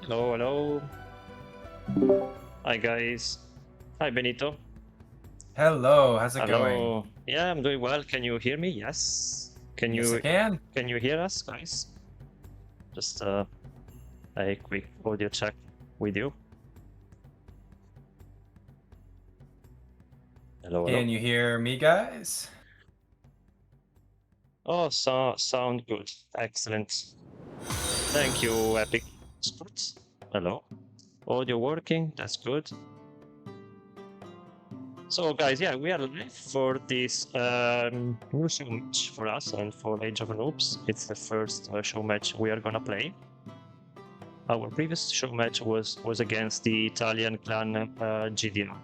Hello, hello. Hi, guys. Hi, Benito. Hello, how's it going? Hello. Yeah, I'm doing well. Can you hear me? Yes. Can Yes, I you can. can you hear us, guys? Just a quick audio check with you. Hello, hello. Can you hear me, guys? Oh, sound good. Excellent. Thank you, Epic Sports. Hello. Audio working. That's good. So, guys, yeah, we are live for this new show match for us and for Age of Noobs. It's the first show match we are gonna play. Our previous show match was against the Italian clan GDR.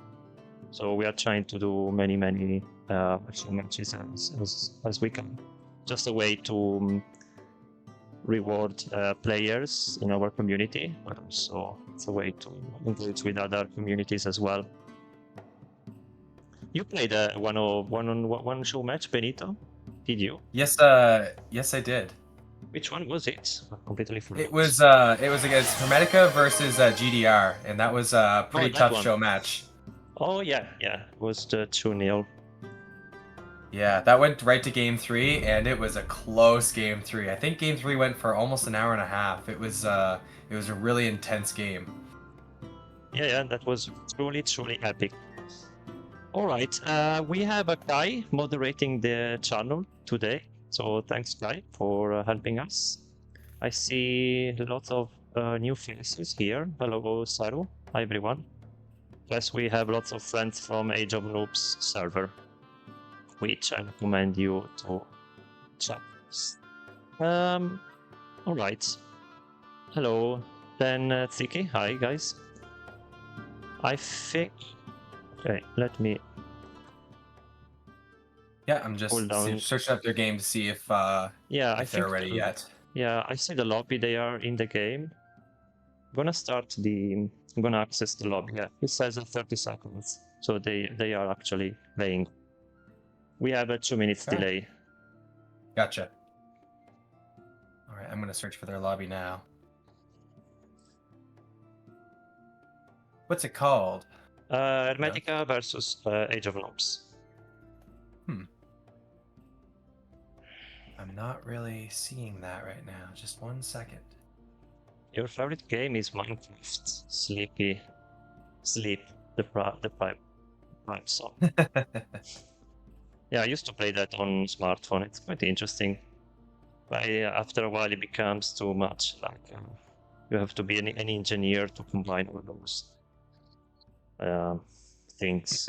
So we are trying to do many show matches as we can. Just a way to reward players in our community, but also it's a way to engage with other communities as well. You played one show match, Benito? Did you? Yes, yes, I did. Which one was it? I completely forgot. It was against Hermetica versus GDR, and that was a pretty that tough one. show match. Oh yeah, it was the 2-0. Yeah, that went right to game 3, and it was a close game 3. I think game 3 went for almost an hour and a half. It was a really intense game. Yeah, that was truly epic. All right, we have a Kai moderating the channel today, so thanks Kai for helping us. I see lots of new faces here. Hello Saru, hi everyone. Yes, we have lots of friends from Age of Noobs server, which I recommend you to check. All right. Hello, then Tsiki. Hi guys. I think. Okay, let me. Yeah, I'm just searching up their game to see if they're ready yet. Yeah, I see the lobby. They are in the game. I'm gonna access the lobby. Yeah, it says 30 seconds, so they are actually playing. We have a 2 minutes delay. Gotcha. All right, I'm gonna search for their lobby now. What's it called? Hermetica versus Age of Noobs. I'm not really seeing that right now. Just 1 second. Your favorite game is Minecraft. Sleep, the prime song. Yeah, I used to play that on smartphone. It's quite interesting. But after a while, it becomes too much. Like you have to be an engineer to combine all those things.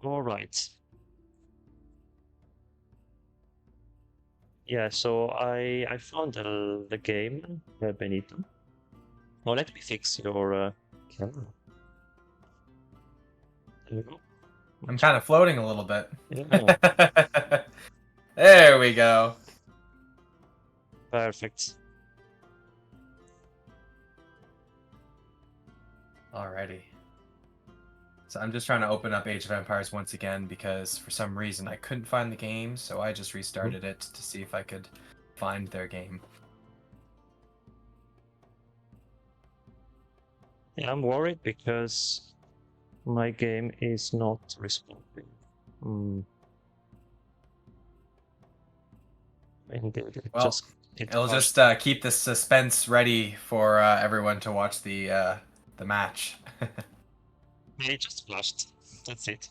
All right. Yeah, so I found the game, Benito. Oh, let me fix your camera. There we go. I'm kind of floating a little bit. Yeah. There we go. Perfect. Alrighty. So I'm just trying to open up Age of Empires once again because for some reason I couldn't find the game, so I just restarted it to see if I could find their game. Yeah, I'm worried because my game is not responding. Well, it'll just keep the suspense ready for everyone to watch the match. It just flashed. That's it.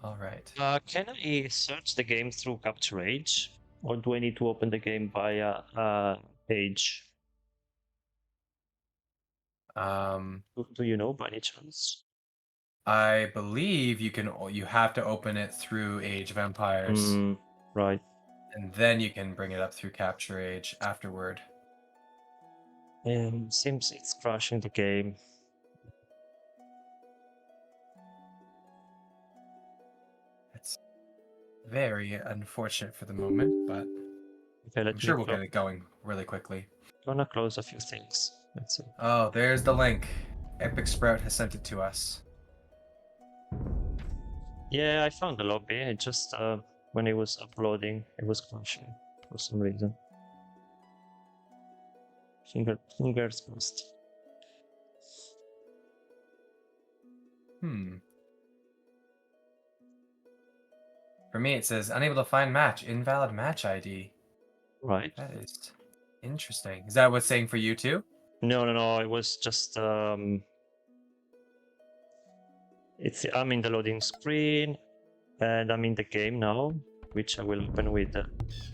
All right. Can I search the game through Capture Age, or do I need to open the game via Age? Do you know by any chance? I believe you have to open it through Age of Empires. Right. And then you can bring it up through Capture Age afterward. Seems it's crashing the game. It's very unfortunate for the moment, but okay, I'm sure we'll get it going really quickly. Gonna close a few things. Let's see. Oh, there's the link. Epic Sprout has sent it to us. Yeah, I found the lobby. It just when it was uploading, it was crashing for some reason. Fingers crossed. For me, it says unable to find match, invalid match ID. Right. That is interesting. Is that what's saying for you too? No. It was just I'm in the loading screen, and I'm in the game now, which I will open with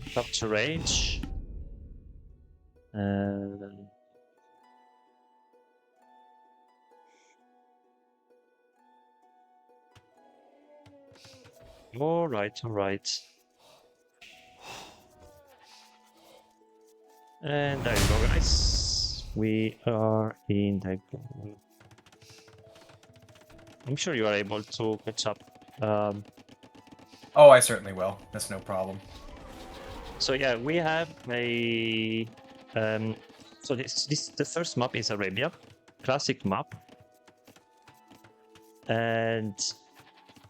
capture range. And all right. And there you go, guys. We are in the game. I'm sure you are able to catch up. Oh, I certainly will. That's no problem. So yeah, we have a. So the first map is Arabia, classic map, and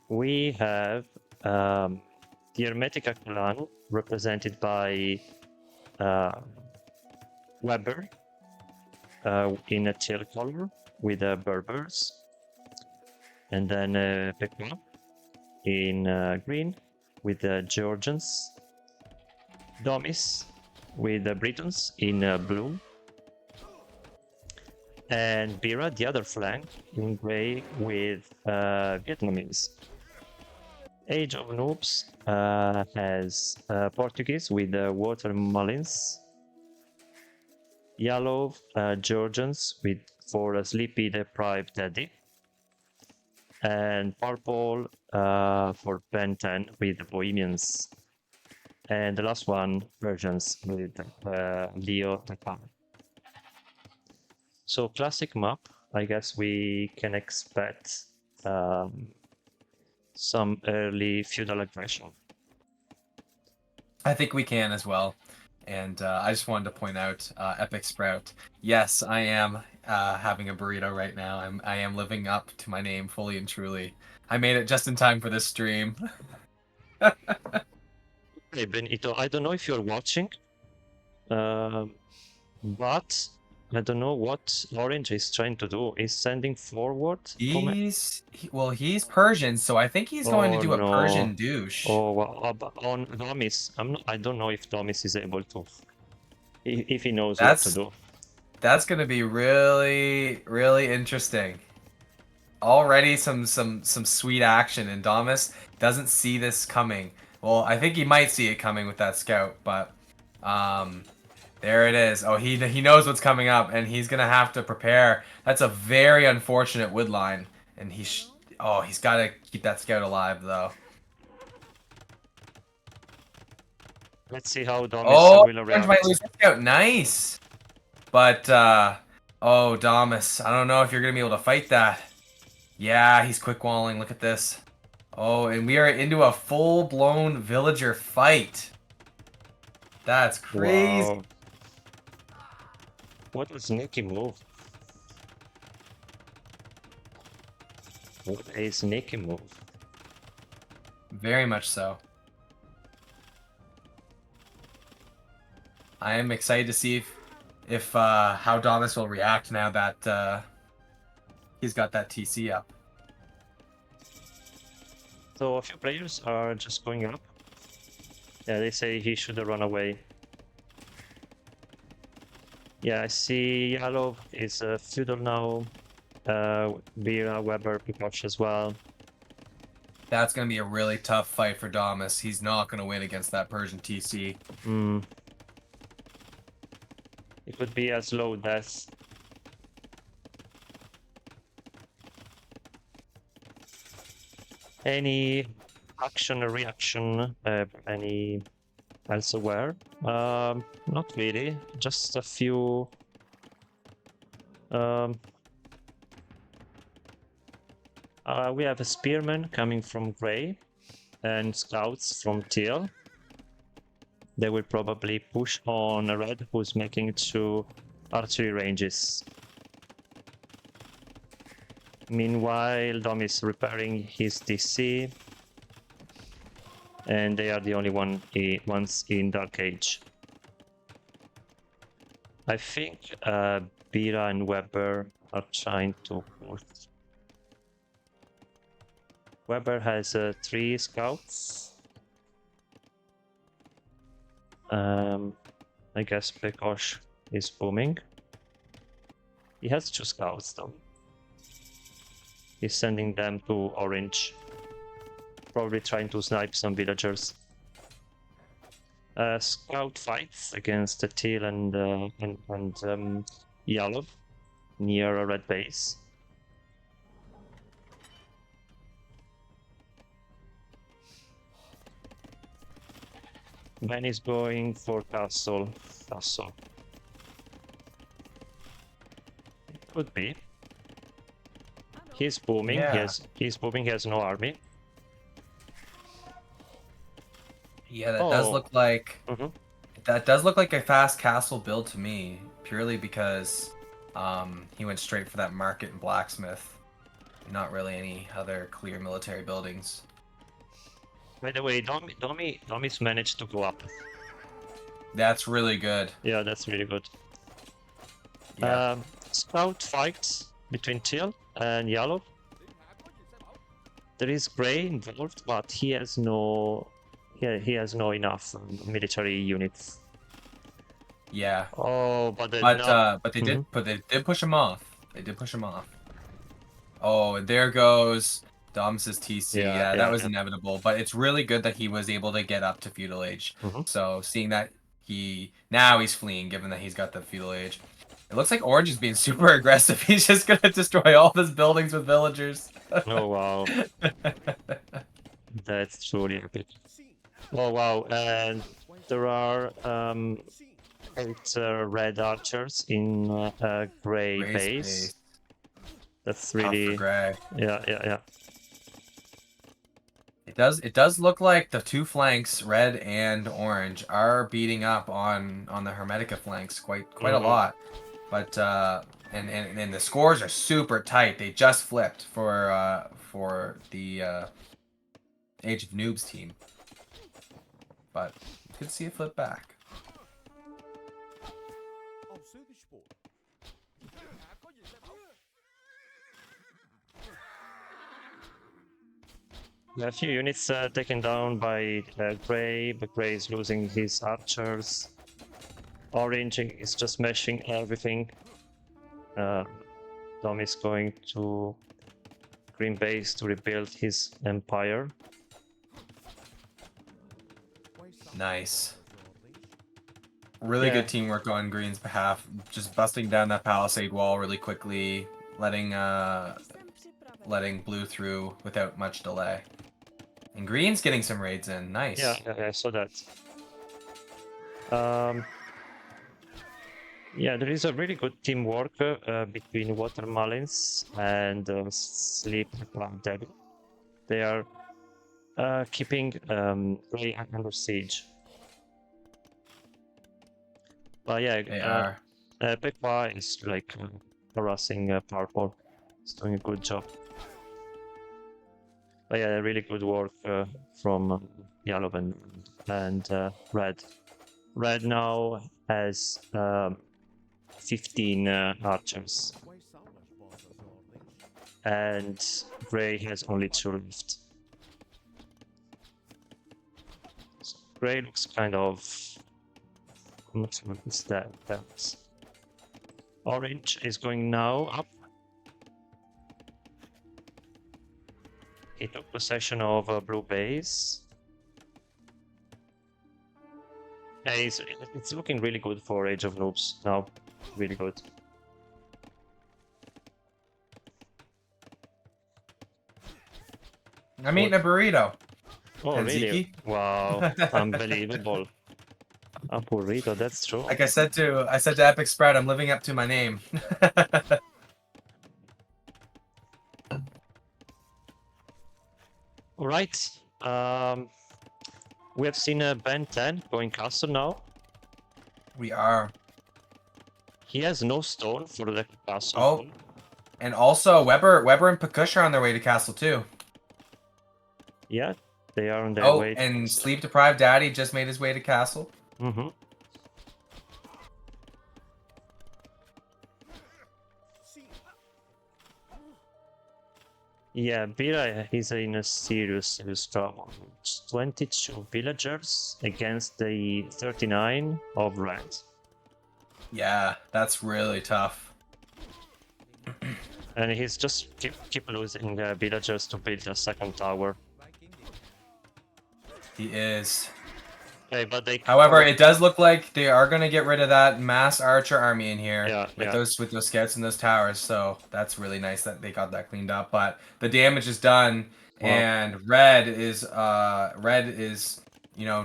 we have the Hermetica clan represented by Weber in a teal color with Berbers, and then Pekka in green with the Georgians, Domis with the Britons in blue, and Bira, the other flank, in gray with Vietnamese. Age of Noobs has Portuguese with Watermullins, yellow Georgians with for Sleepy Deprived Daddy, and purple for Ben 10 with Bohemians, and the last one Persians with Leo Takar. So classic map, I guess we can expect some early feudal aggression. I think we can as well. And I just wanted to point out Epic Sprout. Yes, I am having a burrito right now. I am living up to my name fully and truly. I made it just in time for this stream. Hey Benito, I don't know if you're watching, but I don't know what Orange is trying to do. Is sending forward? He's Persian, so I think he's going to do a Persian douche. Oh, well, on Domis, I don't know if Domis is able to, if he knows what to do. That's going to be really, really interesting. Already some sweet action, and Domus doesn't see this coming. Well, I think he might see it coming with that scout, but there it is. Oh, he knows what's coming up, and he's gonna have to prepare. That's a very unfortunate wood line, and he's got to keep that scout alive though. Let's see how Domus will react. Might lose that scout. Nice, but Domus, I don't know if you're gonna be able to fight that. Yeah, he's quick walling. Look at this. Oh, and we are into a full-blown villager fight. That's crazy. Wow. What a sneaky move. What a sneaky move. Very much so. I am excited to see if how Domus will react now that he's got that TC up. So a few players are just going up. Yeah, they say he should run away. Yeah, I see Yellow is feudal now. Bira, Weber, Pikachu as well. That's going to be a really tough fight for Domus. He's not going to win against that Persian TC. It could be a slow death. Any action or reaction? Any elsewhere? Not really. Just a few. We have a spearman coming from gray, and scouts from teal. They will probably push on red, who's making it to archery ranges. Meanwhile, Dom is repairing his DC. and they are the only ones in Dark Age. I think Bira and Weber are trying to push. Weber has 3 scouts. I guess Pekosh is booming. He has 2 scouts though. He's sending them to Orange. Probably trying to snipe some villagers. Scout fights against Teal and Yellow near a red base. Ben is going for castle. It could be. He's booming. Yeah. He's booming. He has no army. Yeah, that does look like that does look like a fast castle build to me, purely because he went straight for that market and blacksmith. Not really any other clear military buildings. By the way, Domi's managed to go up. That's really good. Yeah, that's really good. Yeah. Scout fights between Teal and Yellow. There is Grey involved, but he has no enough military units. Yeah. Oh, But they did push him off. They did push him off. Oh, and there goes Domus's TC. Yeah, that was inevitable. But it's really good that he was able to get up to feudal age. So seeing that now he's fleeing, given that he's got the feudal age. It looks like Orange is being super aggressive. He's just gonna destroy all his buildings with villagers. Oh wow. That's truly epic. Oh wow, and there are 8 red archers in a grey base. That's really yeah. It does look like the 2 flanks, red and orange, are beating up on the Hermetica flanks quite a lot. But and the scores are super tight. They just flipped for the Age of Noobs team. But you could see it flip back. A few units taken down by Grey, but Grey is losing his archers. Orange is just meshing everything. Dom is going to Green Base to rebuild his empire. Nice. Really good teamwork on Green's behalf. Just busting down that palisade wall really quickly, letting Blue through without much delay. And Green's getting some raids in. Nice. Yeah, I saw that. Yeah, there is a really good teamwork between Watermullins and Sleep Devil. They are keeping Grey under siege. But yeah, Pekwa is like harassing Purple. He's doing a good job. But yeah, really good work from Yellow and Red. Red now has 15 archers. And Grey has only 2 left. So Grey looks kind of... I'm not sure what is that. Orange is going now up. He took possession of a blue base. Yeah, it's looking really good for Age of Noobs now. Really good. I'm eating a burrito. Oh, and really? Ziki? Wow, unbelievable. A burrito, that's true. Like I said to Epic Sprout, I'm living up to my name. All right. We have seen Ben 10 going castle now. We are. He has no stone for the castle. Oh, and also Weber and Pekush are on their way to castle too. Yeah, They are on their Oh, way. and sleep-deprived daddy just made his way to castle. Mm-hmm. Yeah, Bira is in a serious trouble. 22 villagers against the 39 of red. Yeah, that's really tough. And he's just keep losing villagers to build a second tower. He is. Okay, but they. However, it does look like they are going to get rid of that mass archer army in here Yeah, with those scouts and those towers. So that's really nice that they got that cleaned up. But the damage is done, Wow. and red is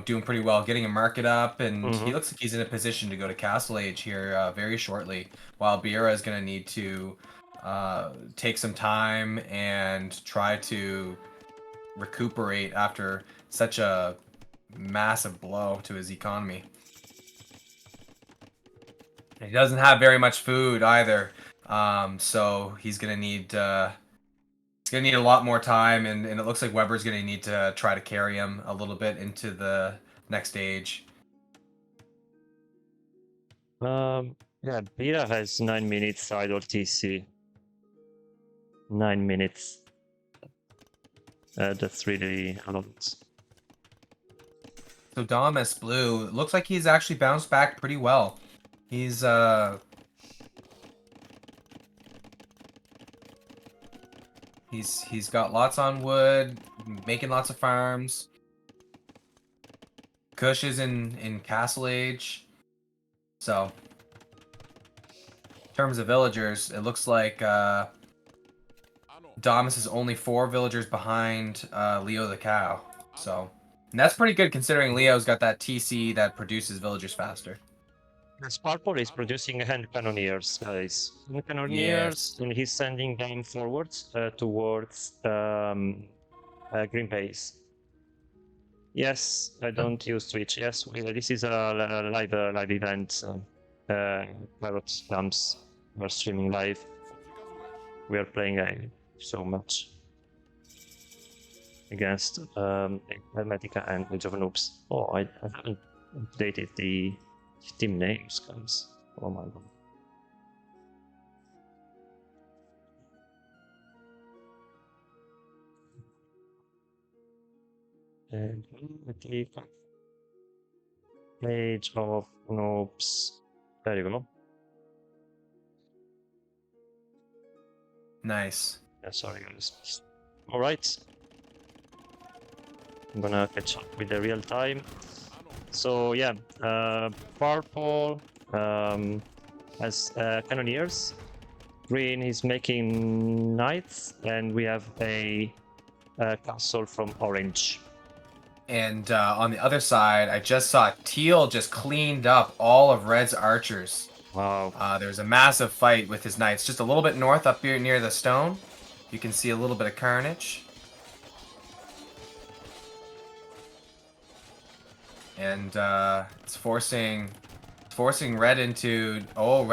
doing pretty well, getting a market up, and he looks like he's in a position to go to Castle Age here very shortly. While Biera is going to need to take some time and try to recuperate after such a massive blow to his economy. He doesn't have very much food either, so he's gonna need a lot more time, and it looks like Weber's gonna need to try to carry him a little bit into the next stage. Yeah, Bira has 9 minutes idle TC. 9 minutes. That's really a lot. So Damas Blue looks like he's actually bounced back pretty well. He's got lots on wood, making lots of farms. Kush is in Castle Age. So in terms of villagers, it looks like Damas is only 4 villagers behind Leo the cow. So. And that's pretty good considering Leo's got that TC that produces villagers faster. Sparkle is producing hand cannoneers, guys. Hand cannoneers, and he's sending them forwards towards green base. Yes, I don't use Twitch. Yes, this is a live event. Parrot Lamps, we're streaming live. We are playing so much against Hermetica and Age of Noobs. Oh, I haven't updated the team names, guys. Oh my god. And Age of Noobs. There you go. Nice. Yeah, sorry guys. Alright. I'm gonna catch up with the real time. So yeah, purple has cannoneers. Green is making knights, and we have a castle from orange. And on the other side, I just saw Teal just cleaned up all of Red's archers. Wow. There's a massive fight with his knights just a little bit north up here near the stone. You can see a little bit of carnage. And it's forcing Red into... Oh,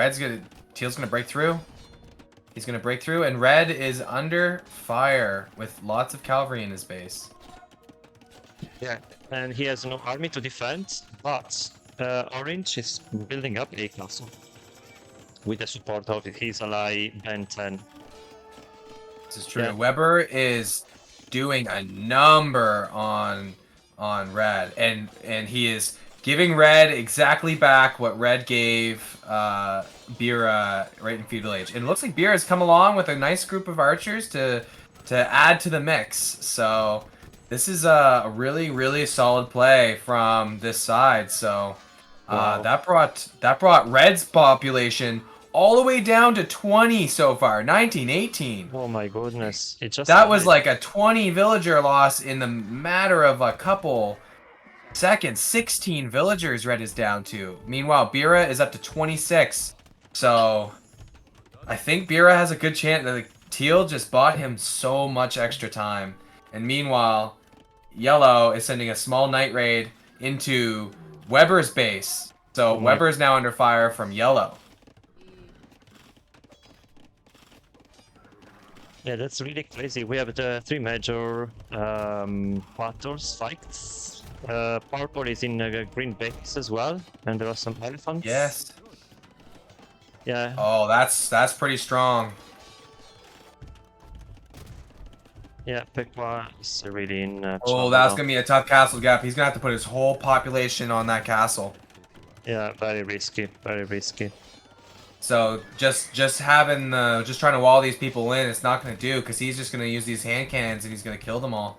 Teal's gonna break through. He's gonna break through, and Red is under fire with lots of cavalry in his base. Yeah, and he has no army to defend, but Orange is building up a castle with the support of his ally Ben 10. This is true. Yeah. Weber is doing a number on Red, and he is giving Red exactly back what Red gave Bira right in Feudal Age. And it looks like Bira has come along with a nice group of archers to add to the mix. So this is a really, really solid play from this side. So Wow. that brought Red's population all the way down to 20 so far, 19, 18. Oh my goodness. That was like a 20 villager loss in the matter of a couple seconds. 16 villagers Red is down to. Meanwhile, Bira is up to 26. So I think Bira has a good chance. Teal just bought him so much extra time. And meanwhile, Yellow is sending a small night raid into Weber's base. So Weber is now under fire from Yellow. Yeah, that's really crazy. We have the three major battles, fights. Purple is in green base as well, and there are some elephants. Yes. Yeah. Oh, that's pretty strong. Yeah, Pekwa is really in Oh, trouble that's now. gonna be a tough castle gap. He's gonna have to put his whole population on that castle. Yeah, very risky, very risky. So just having just trying to wall these people in, it's not gonna do because he's just gonna use these hand cannons and he's gonna kill them all.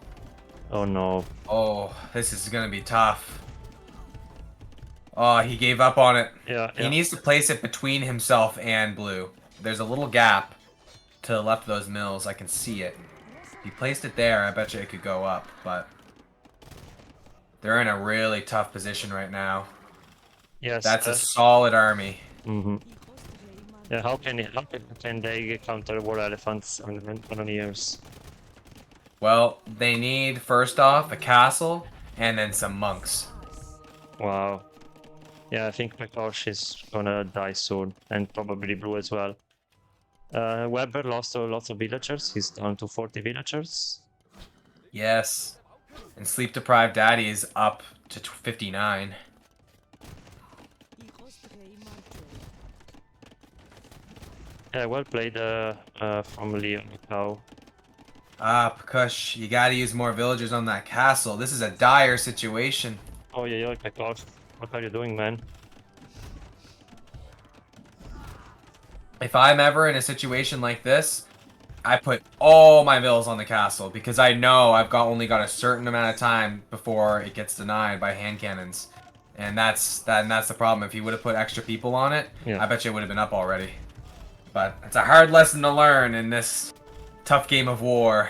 Oh no. Oh, this is gonna be tough. Oh, he gave up on it. Yeah, He yeah. needs to place it between himself and blue. There's a little gap to the left of those mills. I can see it. If he placed it there, I bet you it could go up, but they're in a really tough position right now. Yes. That's a solid army. Mm-hmm. Yeah, how can they counter war elephants and cannoneers? Well, they need first off a castle and then some monks. Wow. Yeah, I think Mikosh is gonna die soon, and probably Blue as well. Weber lost lots of villagers. He's down to 40 villagers. Yes. And sleep deprived daddy is up to 59. Yeah, well played from Leo Mikau. Ah, Kush, you gotta use more villagers on that castle. This is a dire situation. Oh yeah, Mikosh. What are you doing, man? If I'm ever in a situation like this, I put all my mills on the castle because I know I've only got a certain amount of time before it gets denied by hand cannons. And that's the problem. If you would have put extra people on it, Yeah. I bet you it would have been up already. But it's a hard lesson to learn in this tough game of war.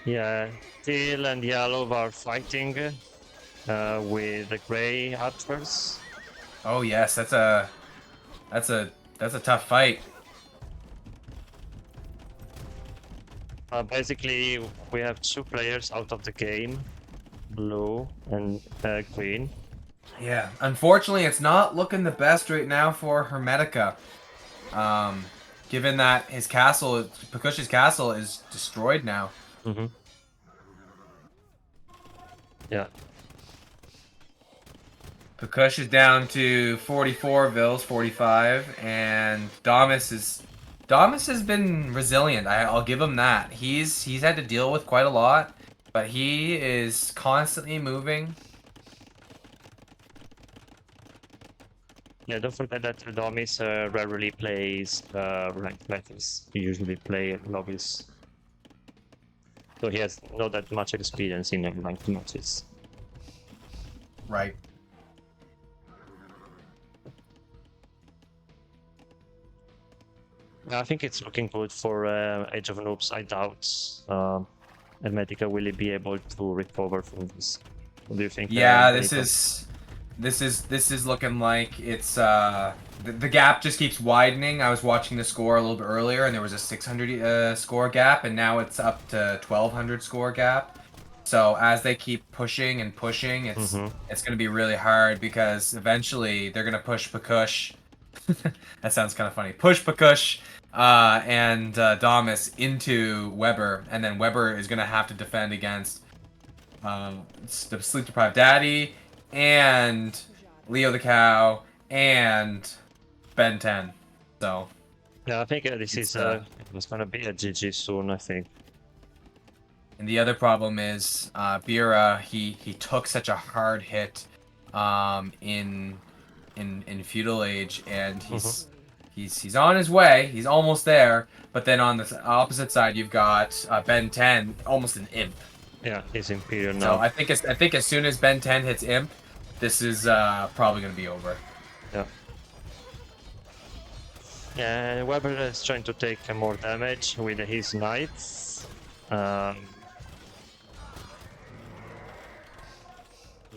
Yeah, teal and yellow are fighting with the gray archers. Oh yes, that's a tough fight. Basically, we have two players out of the game, blue and green. Yeah, unfortunately, it's not looking the best right now for Hermetica. Given that his castle, Pekush's castle, is destroyed now. Mm-hmm. Yeah. Pekush is down to 44 vills, 45, and Damas has been resilient. I'll give him that. He's had to deal with quite a lot, but he is constantly moving. Yeah, don't forget that Domis rarely plays ranked matches. He usually play lobbies. So he has not that much experience in ranked matches. Right. I think it's looking good for Age of Noobs. I doubt Hermetica will be able to recover from this. What do you think? Yeah, Benitto? this is looking like it's the gap just keeps widening. I was watching the score a little bit earlier, and there was a 600 score gap, and now it's up to 1200 score gap. So as they keep pushing and pushing, it's going to be really hard because eventually they're going to push Pekush. That sounds kind of funny. Push Pekush and Damas into Weber, and then Weber is going to have to defend against the Sleep Deprived Daddy and Leo the Cow and Ben 10. So Yeah, I think this is it's gonna be a GG soon. I think. and the other problem is Bira. He took such a hard hit in Feudal Age, and he's on his way. He's almost there. But then on the opposite side, you've got Ben 10, almost an imp. Yeah, he's Imperial now. So I think as soon as Ben 10 hits imp, this is probably gonna be over. Yeah. Yeah, Weber is trying to take more damage with his knights.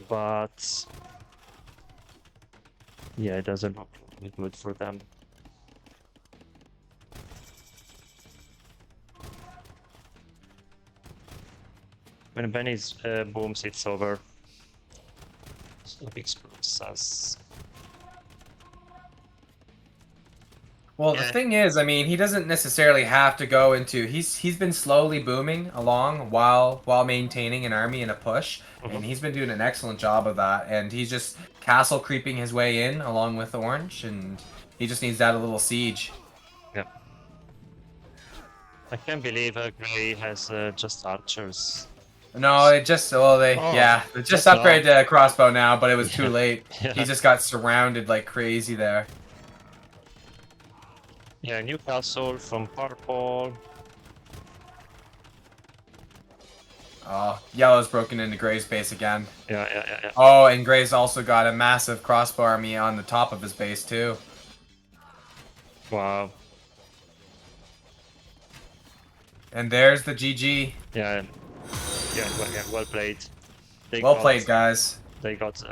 But yeah, it doesn't look good for them. When Benny's booms, it's over. So explodes us. Well, the Yeah. thing is, I mean, he doesn't necessarily have to go into. He's been slowly booming along while maintaining an army and a push, and he's been doing an excellent job of that. And he's just castle creeping his way in along with Orange, and he just needs to add a little siege. Yeah. I can't believe Gray has just archers. No, it just they just upgraded to crossbow now, but it was too late. Yeah. He just got surrounded like crazy there. Yeah, Newcastle from purple. Oh, yellow's broken into Gray's base again. Yeah. Oh, and Gray's also got a massive crossbow army on the top of his base too. Wow. And there's the GG. Yeah, well played. Well played, guys. They got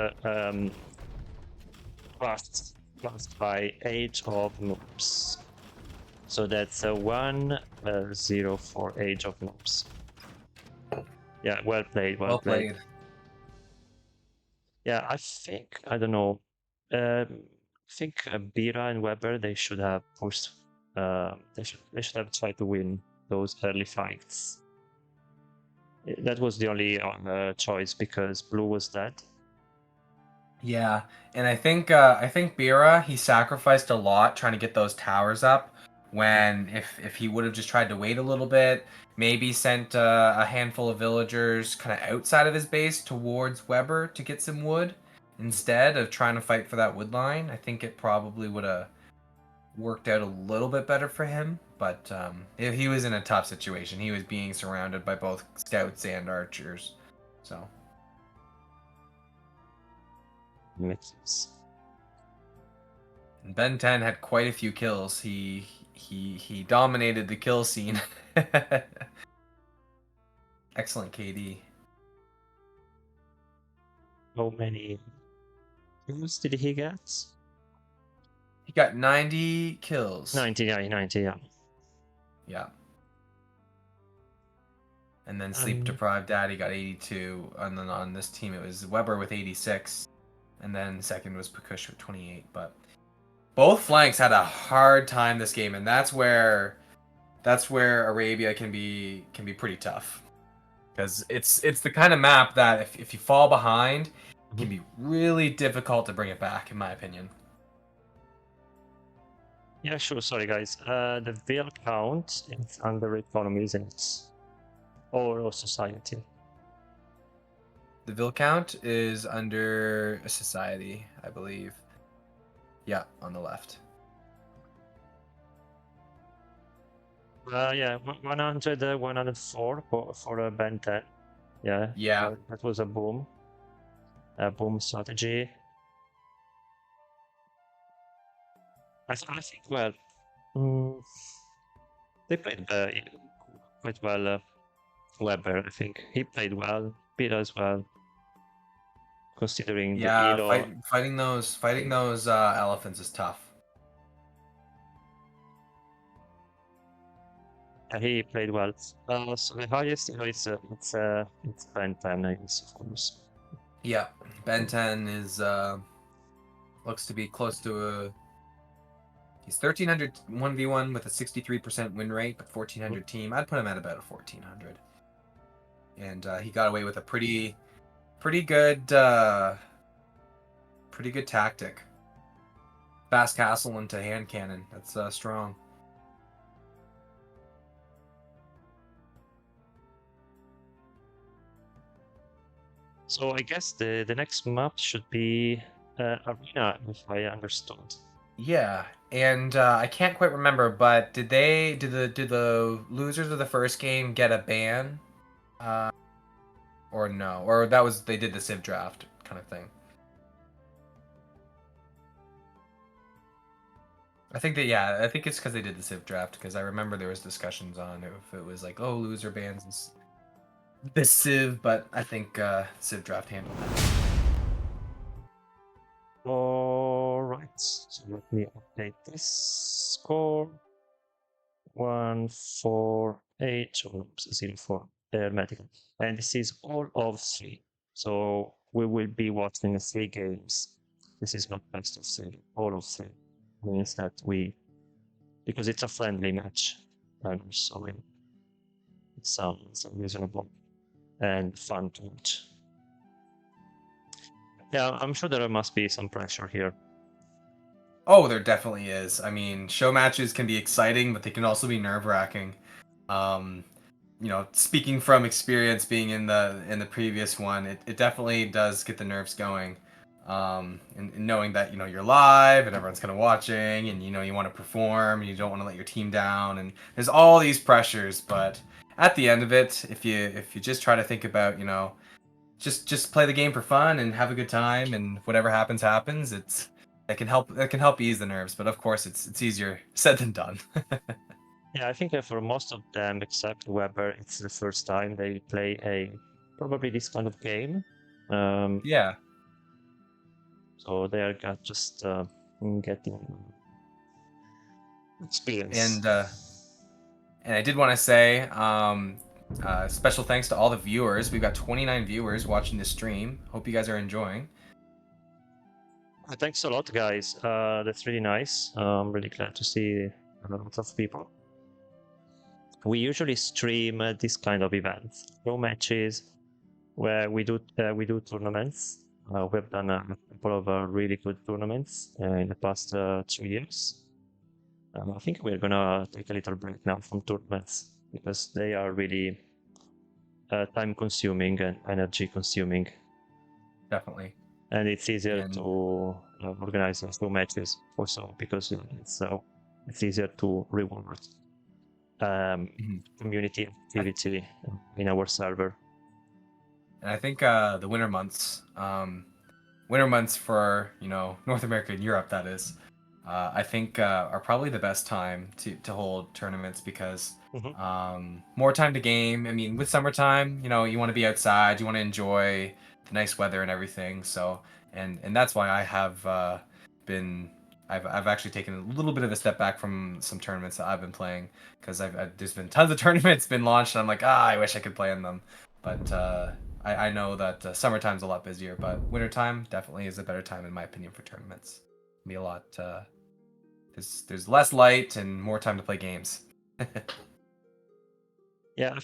passed by Age of Noobs. So that's a 1-0 for Age of Noobs. Yeah, well played, well played. Yeah, I think, I don't know, I think Bira and Weber, they should have pushed, they should have tried to win those early fights. That was the only choice because Blue was dead. Yeah, and I think Bira, he sacrificed a lot trying to get those towers up. When if he would have just tried to wait a little bit, maybe sent a handful of villagers kind of outside of his base towards Weber to get some wood instead of trying to fight for that wood line, I think it probably would have worked out a little bit better for him. But he was in a tough situation. He was being surrounded by both scouts and archers, so. Makes And Ben 10 had quite a few kills. He dominated the kill scene. Excellent KD. How many kills did he get? He got 90 kills. 90, yeah. Yeah. And then Sleep Deprived Daddy got 82. And then on this team it was Weber with 86. And then second was Pakush with 28. But both flanks had a hard time this game, and that's where Arabia can be pretty tough. Because it's the kind of map that if you fall behind, it can be really difficult to bring it back, in my opinion. Yeah, sure. Sorry, guys. The Ville count is under economy, isn't it? Or society. The Ville count is under society, I believe. Yeah, on the left. Yeah, 100, 104 for Ben 10. Yeah. Yeah. That was a boom. A boom strategy. I think, well, they played quite well. Weber, I think he played well. Peter as well. Considering the elo. Fighting those elephants is tough. He played well. So the highest, it's Ben 10, I guess, of course. Yeah, Ben 10 is looks to be close to a. He's 1300 1v1 with a 63% win rate, but 1400 team. I'd put him at about a 1400. And he got away with a pretty good tactic. Fast castle into hand cannon. That's strong. So I guess the next map should be Arena, if I understood. Yeah, and I can't quite remember, but did the losers of the first game get a ban, or no? Or that was they did the Civ draft kind of thing. I think it's because they did the Civ draft, because I remember there was discussions on if it was like, oh, loser bans this Civ, but I think Civ draft handled that. Alright, so let me update this score. 148, or 04, Hermetica. And this is all of 3. So we will be watching 3 games. This is not best of 3, all of 3. Means that we because it's a friendly match, and so it sounds reasonable and fun to watch. Yeah, I'm sure there must be some pressure here. Oh, there definitely is. I mean, show matches can be exciting, but they can also be nerve-wracking. Speaking from experience, being in the previous one, it definitely does get the nerves going. And knowing that you're live and everyone's kind of watching, and you want to perform, and you don't want to let your team down, and there's all these pressures. But at the end of it, if you just try to think about just play the game for fun and have a good time, and whatever happens, it can help ease the nerves. But of course, it's easier said than done. Yeah, I think that for most of them, except Weber, it's the first time they play probably this kind of game. Yeah. So they are just getting experience. And I did want to say special thanks to all the viewers. We've got 29 viewers watching this stream. Hope you guys are enjoying. Thanks a lot, guys. That's really nice. I'm really glad to see a lot of people. We usually stream this kind of events, show matches, where we do tournaments. We've done a couple of really good tournaments in the past 2 years. I think we're gonna take a little break now from tournaments because they are really time-consuming and energy-consuming. Definitely. And it's easier to organize show matches also because it's easier to reward community activity in our server. And I think the winter months for North America and Europe, that is, I think are probably the best time to hold tournaments because more time to game. I mean, with summertime, you want to be outside, you want to enjoy the nice weather and everything. So and that's why I have I've actually taken a little bit of a step back from some tournaments that I've been playing because there's been tons of tournaments been launched and I'm like, I wish I could play in them, but I know that summertime's a lot busier, but wintertime definitely is a better time in my opinion for tournaments. It'll be a lot there's less light and more time to play games. Yeah,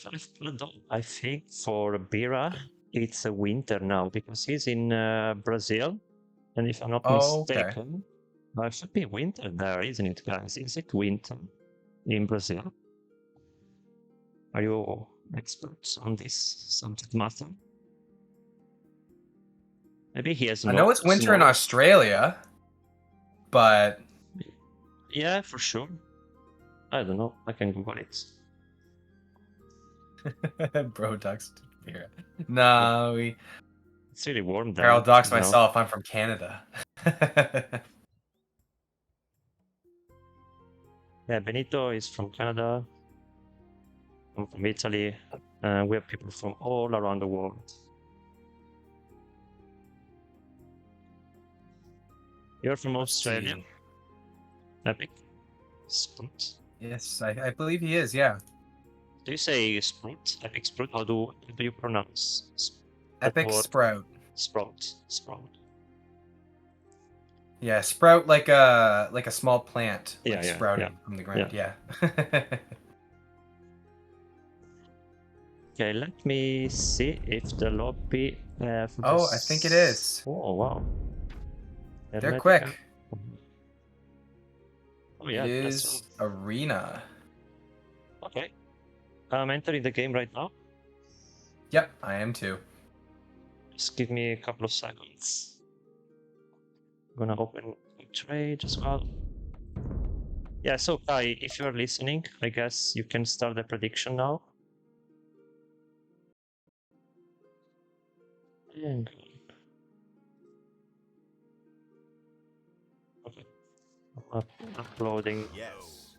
I think for Bira it's a winter now because he's in Brazil, and if I'm not mistaken, it should be winter there, isn't it, guys? Is it winter in Brazil? Are you experts on this subject matter? Maybe he has. I know it's winter in Australia, but yeah, for sure. I don't know. I can Google it. Bro ducks beer. No, it's really warm there. I'll dox myself. I'm from Canada. Yeah, Benito is from Canada. I'm from Italy. We have people from all around the world. You're from Australia. Epic. Sprout. Yes, I believe he is, yeah. Do you say Sprout? Epic Sprout? How do you pronounce Epic Sprout. Sprout. Yeah, sprout like a small plant, sprouting from the ground. Yeah. Okay, let me see if the lobby. I think it is. Oh wow. They're quick. Oh yeah. It is arena. Okay. I'm entering the game right now. Yep, I am too. Just give me a couple of seconds. I'm gonna open a trade as well. Yeah, so Kai, if you're listening, I guess you can start the prediction now. Okay. I'm uploading. Yes.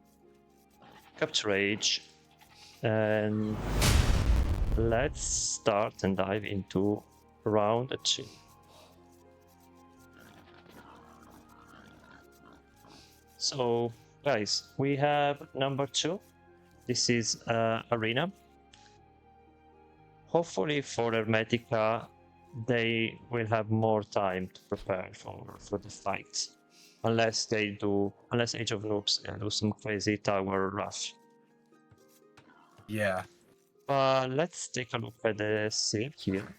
Capture Age. And let's start and dive into round 2. So, guys, we have number 2. This is Arena. Hopefully for Hermetica, they will have more time to prepare for the fight. unless Age of Noobs do some crazy tower rush. Yeah. Let's take a look at the save here.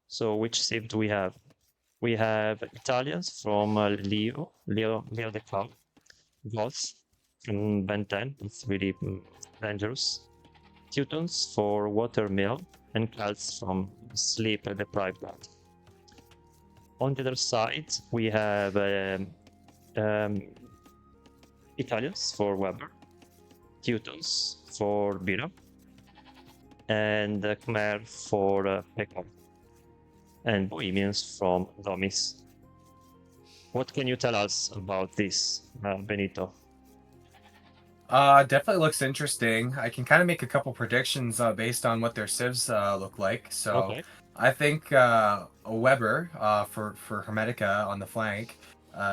So which save do we have? We have Italians from Leo the Cloud, Goths from Ben 10, it's really dangerous. Teutons for Watermill, and Celts from Sleep Deprived Blood. On the other side, we have Italians for Weber, Teutons for Bira, and Khmer for Pekka, and Bohemians from Domis. What can you tell us about this, Benito? Definitely looks interesting. I can kind of make a couple predictions based on what their civs look like. So Okay. I think a Weber for Hermetica on the flank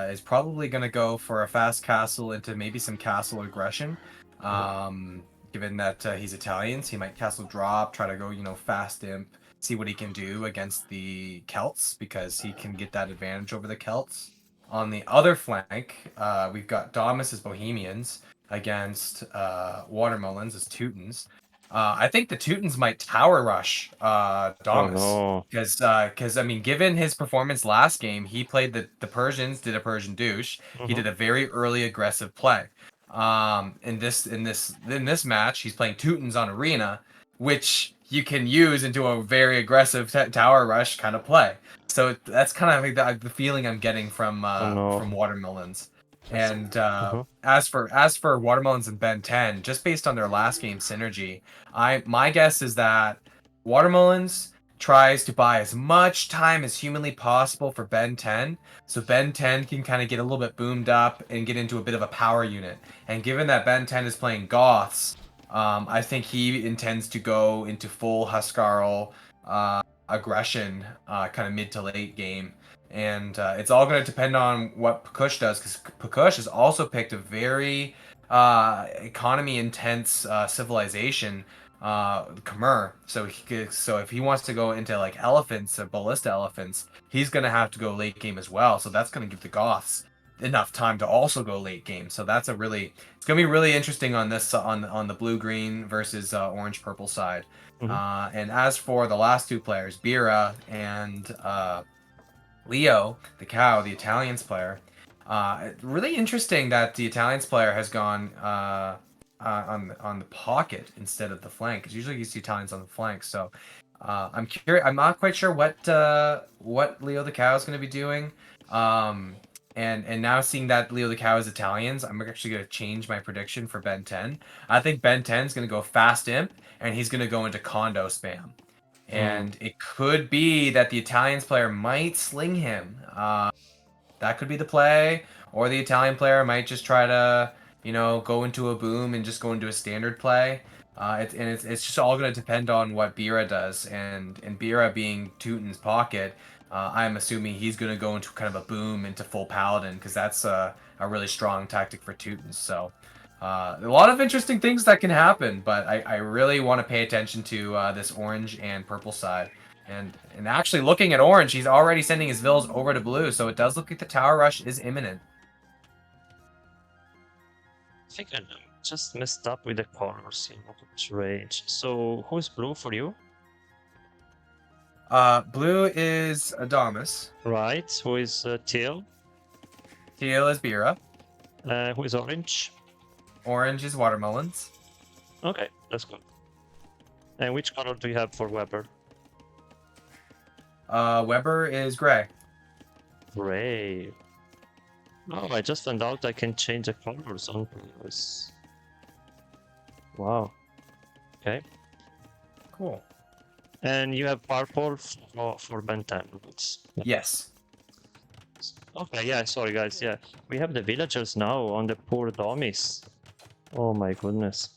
is probably going to go for a fast castle into maybe some castle aggression. Given that he's Italian, so he might castle drop, try to go, fast imp, see what he can do against the Celts, because he can get that advantage over the Celts. On the other flank, we've got Domus as Bohemians against Watermelons as Teutons. I think the Teutons might tower rush Domus, because I mean, given his performance last game, he played the Persians, did a Persian douche. He did a very early aggressive play. In this match, he's playing Teutons on Arena, which you can use into a very aggressive tower rush kind of play. So that's kind of like the feeling I'm getting from Watermelons. And as for Watermelons and Ben 10, just based on their last game synergy, my guess is that Watermelons tries to buy as much time as humanly possible for Ben 10, so Ben 10 can kind of get a little bit boomed up and get into a bit of a power unit. And given that Ben 10 is playing Goths, I think he intends to go into full Huskarl aggression kind of mid to late game. And it's all going to depend on what Pekush does, because Pekush has also picked a very economy-intense civilization, Khmer. So if he wants to go into like elephants, ballista elephants, he's going to have to go late game as well. So that's going to give the Goths enough time to also go late game. So that's it's going to be really interesting on this on the blue-green versus orange-purple side. And as for the last two players, Bira and Leo, the cow, the Italians player. Really interesting that the Italians player has gone on the pocket instead of the flank, because usually you see Italians on the flank. So I'm curious. I'm not quite sure what Leo the cow is going to be doing. And now seeing that Leo the cow is Italians, I'm actually going to change my prediction for Ben 10. I think Ben 10 is going to go fast imp, and he's going to go into condo spam. And it could be that the Italians player might sling him. That could be the play. Or the Italian player might just try to, go into a boom and just go into a standard play. It's just all going to depend on what Bira does. And Bira being Teuton's pocket, I'm assuming he's going to go into kind of a boom into full Paladin, because that's a really strong tactic for Teutons. So a lot of interesting things that can happen, but I really want to pay attention to this orange and purple side. And actually looking at orange, he's already sending his vills over to blue, so it does look like the tower rush is imminent. I think I just messed up with the colors in Noobs Rage. So who's blue for you? Blue is Adamus. Right. Who is teal? Teal is Bira. Who is orange? Orange is Watermelons. Okay, that's good. And which color do you have for Weber? Weber is gray. Gray. Oh, I just found out I can change the colors on this. Wow. Okay. Cool. And you have purple for Ben 10. Yes. Okay, yeah, sorry guys, yeah. We have the villagers now on the poor Domis. Oh my goodness.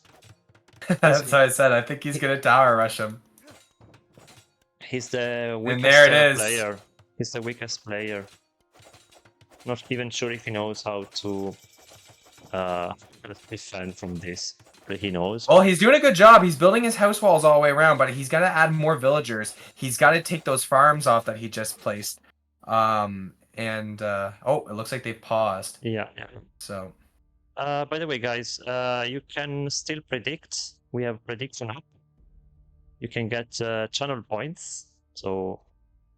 That's what I said. I think he's gonna tower rush him. He's the weakest And there it is. player. He's the weakest player. Not even sure if he knows how to defend from this. But he knows. Well, he's doing a good job. He's building his house walls all the way around, but he's got to add more villagers. He's got to take those farms off that he just placed. and oh, it looks like they paused. Yeah, yeah. So By the way, guys, you can still predict. We have prediction up. You can get channel points. So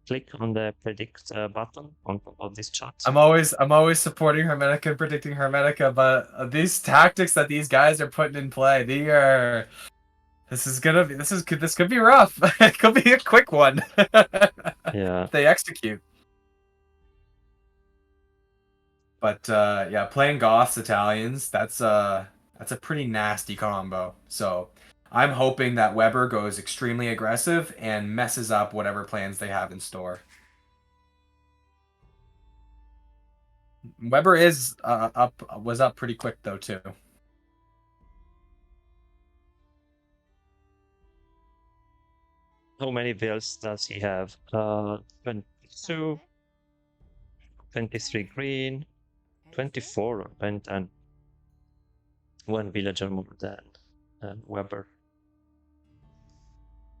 click on the predict button on top of this chat. I'm always supporting Hermetica and predicting Hermetica, but these tactics that these guys are putting in play, this could be rough. It could be a quick one. Yeah. They execute. But yeah, playing Goths Italians, that's a pretty nasty combo. So I'm hoping that Weber goes extremely aggressive and messes up whatever plans they have in store. Weber was up pretty quick though too. How many bills does he have? 22, 23 green, 24 and 10. One villager more than Weber.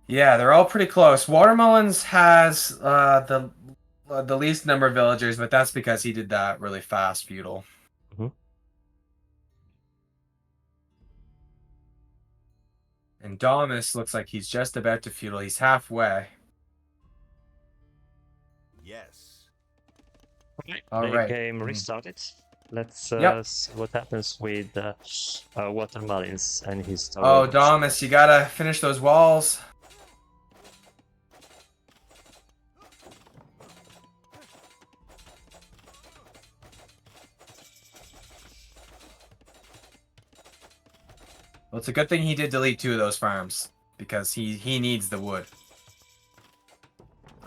Yeah, they're all pretty close. Watermelons has the least number of villagers, but that's because he did that really fast feudal. Mm-hmm. And Domus looks like he's just about to feudal. He's halfway. Yes. Okay, All the right. game restarted. Let's Yep. see what happens with Watermelons and his tower. Oh, Domus, you gotta finish those walls. Well, it's a good thing he did delete 2 of those farms, because he needs the wood.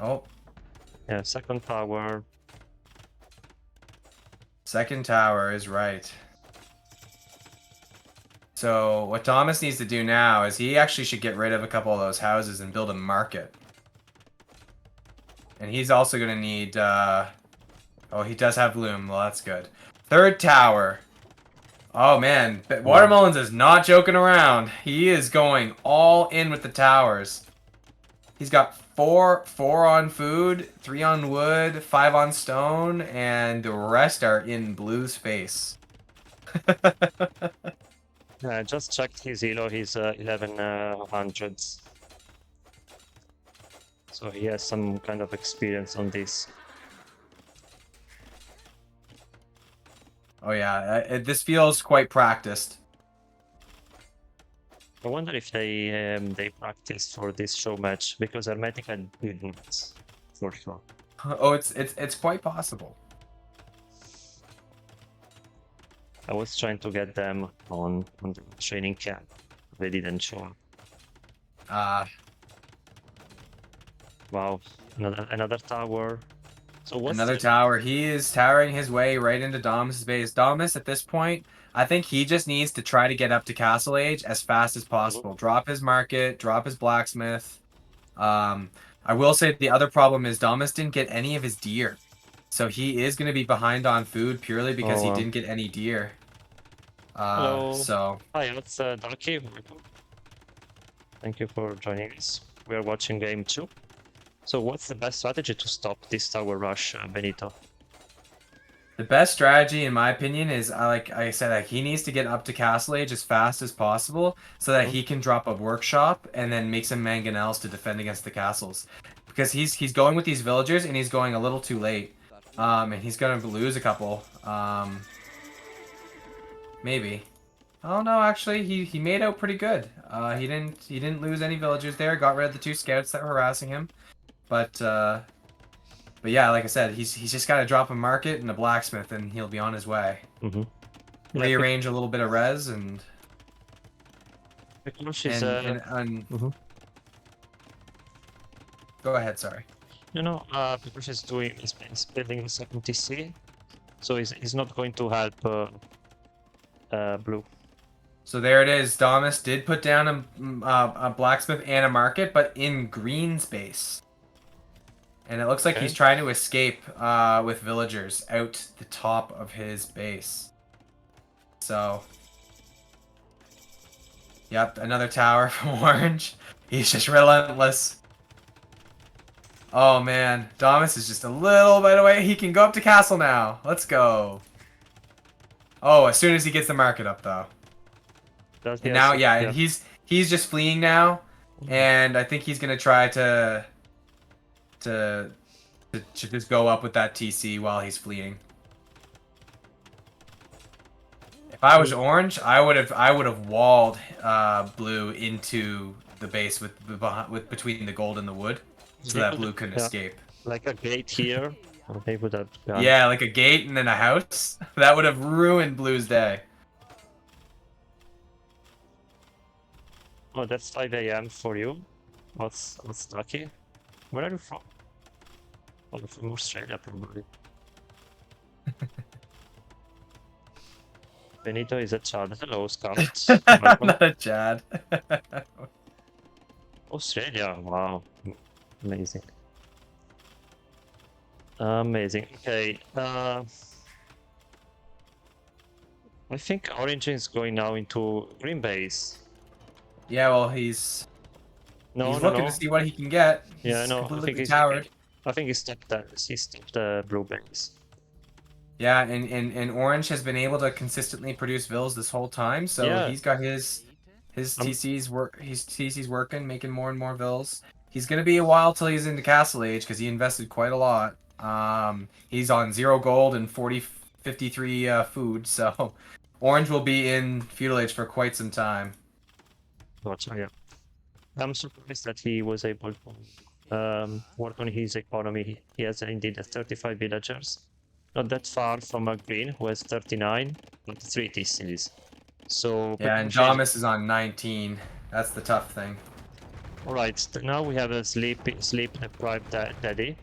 Oh, Yeah, second tower. second tower is right. So what Thomas needs to do now is he actually should get rid of a couple of those houses and build a market. And he's also going to need... oh, he does have loom. Well, that's good. Third tower. Oh, man. Watermelons is not joking around. He is going all in with the towers. He's got 4 on food, 3 on wood, 5 on stone, and the rest are in Blue's face. I just checked his elo. He's 1100. So he has some kind of experience on this. Oh yeah, this feels quite practiced. I wonder if they practiced for this show match because Hermetica didn't, for sure. Oh, it's quite possible. I was trying to get them on the training camp. They didn't show up. Wow, another tower. So what's Another tower. He is towering his way right into Domus's base. Domus, at this point, I think he just needs to try to get up to Castle Age as fast as possible. Drop his market, drop his blacksmith. I will say the other problem is Domus didn't get any of his deer. So he is going to be behind on food purely because he didn't get any deer. Hello. So... Hi, it's Darky. Thank you for joining us. We are watching game 2. So what's the best strategy to stop this tower rush, Benito? The best strategy, in my opinion, is like I said, like he needs to get up to Castle Age as fast as possible so that he can drop a workshop and then make some mangonels to defend against the castles. Because he's going with these villagers and he's going a little too late. And he's gonna lose a couple. Maybe. Oh no, actually he made out pretty good. He didn't lose any villagers there, got rid of the 2 scouts that were harassing him. But yeah, like I said, he's just got to drop a market and a blacksmith, and he'll be on his way. Rearrange a little bit of res and. Go ahead, sorry. You know, because he's building a second TC, so he's not going to help Blue. So there it is. Domus did put down a blacksmith and a market, but in green space. And it looks like he's trying to escape with villagers out the top of his base. So, yep, another tower from Orange. He's just relentless. Oh man, Domus is just a little bit away. He can go up to castle now. Let's go. Oh, as soon as he gets the market up though. Does he And now, also- yeah, and he's just fleeing now, and I think he's gonna try to just go up with that TC while he's fleeing. If I was orange, I would have walled blue into the base with between the gold and the wood, so that blue couldn't escape. Like a gate here. They would have gone. Yeah, like a gate and then a house. That would have ruined blue's day. Oh, that's 5 a.m. for you. What's lucky? Where are you from? Oh, from Australia, probably. Benito is a child. Hello, Scarlet. I'm not a Chad. Australia, wow. Amazing. Amazing. Okay. I think Orange is going now into green base. Yeah, well, he's No, looking to see what he can get. Yeah, He's no, I completely think towered. I think he stepped the blue base. Yeah, and Orange has been able to consistently produce vills this whole time, so Yeah. he's got his TCs working, making more and more vills. He's gonna be a while till he's into Castle Age because he invested quite a lot. He's on 0 gold and 53 food, so Orange will be in Feudal Age for quite some time. Gotcha, yeah. I'm surprised that he was able to work on his economy. He has indeed 35 villagers. Not that far from a green, who has 39, but 3 TCs. So Yeah, and Domus is on 19. That's the tough thing. Alright, now we have a sleep deprived daddy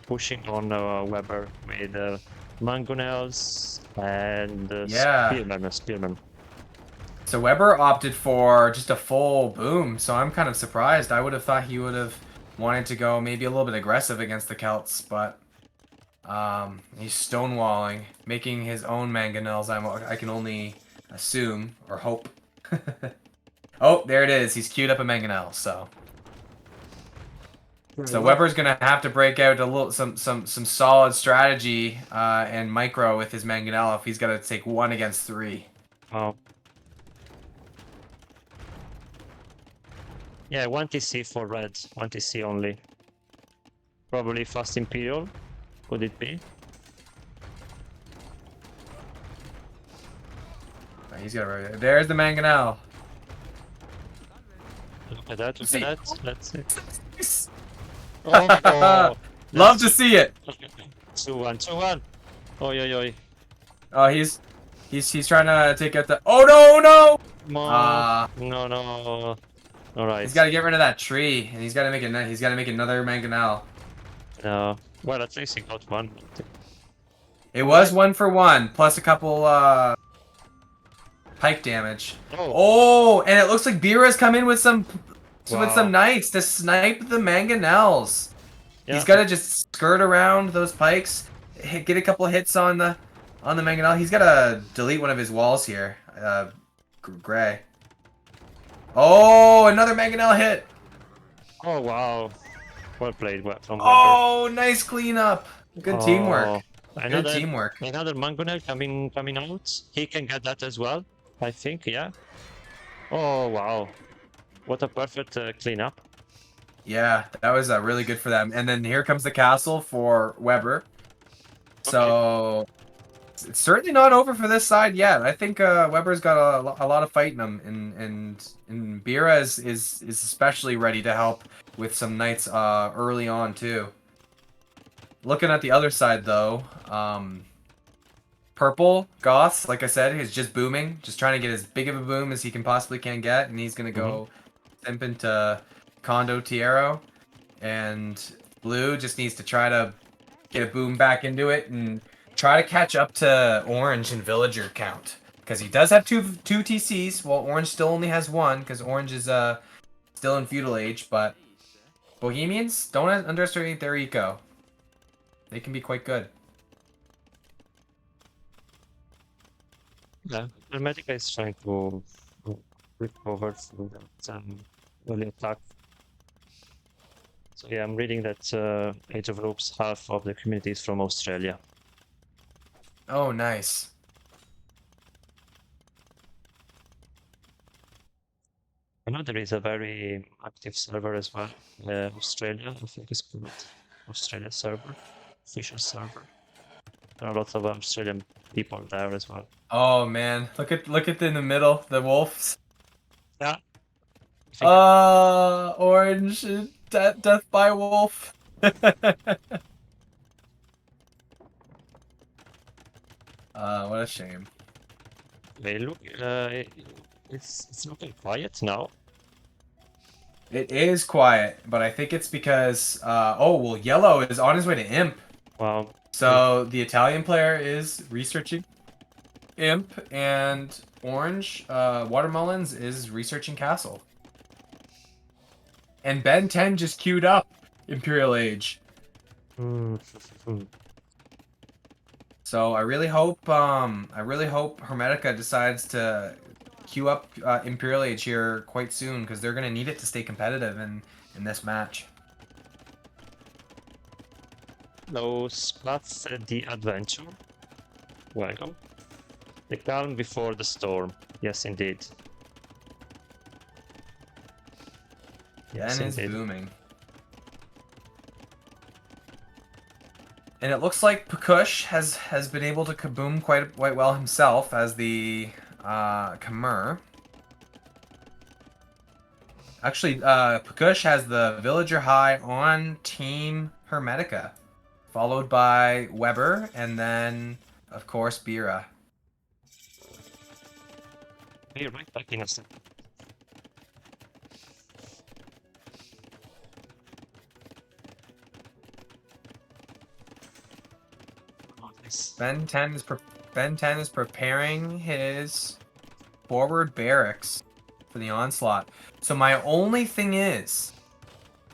pushing on Weber with mangonels and spearman. So Weber opted for just a full boom, so I'm kind of surprised. I would have thought he would have wanted to go maybe a little bit aggressive against the Celts, but he's stonewalling, making his own mangonels. I can only assume or hope. Oh, there it is. He's queued up a mangonel. So Weber's gonna have to break out a little some solid strategy and micro with his mangonel if he's got to take 1 against 3. Oh. Yeah, 1 TC for red, 1 TC only. Probably fast Imperial, could it be? He's got there's the mangonel. Look at that, look at that. Let's see. Oh, love to see it. 2-1, 2-1. Oi, oi, oi. Oh, he's trying to take out the. Oh no! No. All right. He's got to get rid of that tree, and he's got to make another mangonel. No. Well, at least he got 1. It was 1 for 1, plus a couple pike damage. Oh, and it looks like Bira's come in with some knights to snipe the mangonels. Yeah. He's got to just skirt around those pikes, get a couple hits on the mangonel. He's got to delete one of his walls here. Gray. Oh, another mangonel hit. Oh wow. Well played, from Weber. Oh, nice cleanup. Good teamwork. Good teamwork. Another mangonel coming out. He can get that as well, I think. Yeah. Oh wow. What a perfect cleanup. Yeah, that was really good for them. And then here comes the castle for Weber. So it's certainly not over for this side yet. I think Weber's got a lot of fight in him, and Bira is especially ready to help with some knights early on too. Looking at the other side though, Purple Goth, like I said, is just booming, just trying to get as big of a boom as he can possibly get, and he's gonna go simp into Condo Tiero, and Blue just needs to try to get a boom back into it and try to catch up to Orange in villager count, because he does have two TCs, while Orange still only has 1, because Orange is still in Feudal Age. But Bohemians, don't underestimate their eco. They can be quite good. Yeah, Hermetica is trying to recover from that early attack. So yeah, I'm reading that Age of Noobs, half of the community is from Australia. Oh, nice. I know there is a very active server as well. Australia, I think it's called Australia server, official server. There are lots of Australian people there as well. Oh man, look at in the middle, the wolves. Yeah, I think Orange, death by wolf. What a shame. they look. It's looking quiet now. It is quiet, but I think it's because oh well, yellow is on his way to imp. Wow. So the Italian player is researching imp, and orange watermelons is researching castle. And Ben 10 just queued up Imperial Age. Hmm. So I really hope Hermetica decides to queue up Imperial Age here quite soon, because they're gonna need it to stay competitive in this match. Hello, Spats the Adventure. Welcome. The calm before the storm. Yes, indeed. Yes, Ben is indeed. booming. And it looks like Pakush has been able to kaboom quite well himself as the Khmer. Actually, Pakush has the Villager High on Team Hermetica, followed by Weber, and then, of course, Bira. Be right back in a second. Oh, nice. Ben 10 is preparing his forward barracks for the onslaught. So my only thing is,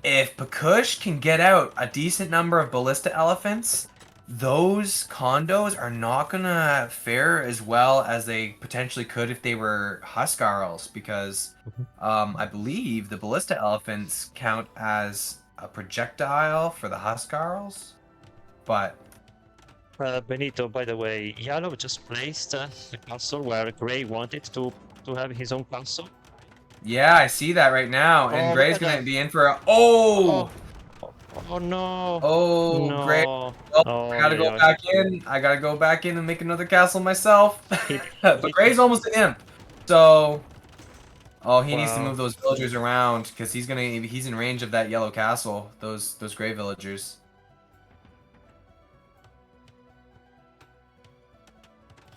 if Pakush can get out a decent number of ballista elephants, those condos are not gonna fare as well as they potentially could if they were Huskarls, because I believe the ballista elephants count as a projectile for the Huskarls, but Benito, by the way, Yellow just placed the castle where Gray wanted to have his own castle. yeah, I see that right now, and Oh, Gray's look at gonna that. be in for a oh. Oh no! Oh, great. No! Well, Oh, I gotta yeah, go yeah. back in. I gotta go back in and make another castle myself. But Gray's almost an imp. So, oh, he needs to Wow. move those villagers around because he's in range of that yellow castle. Those gray villagers.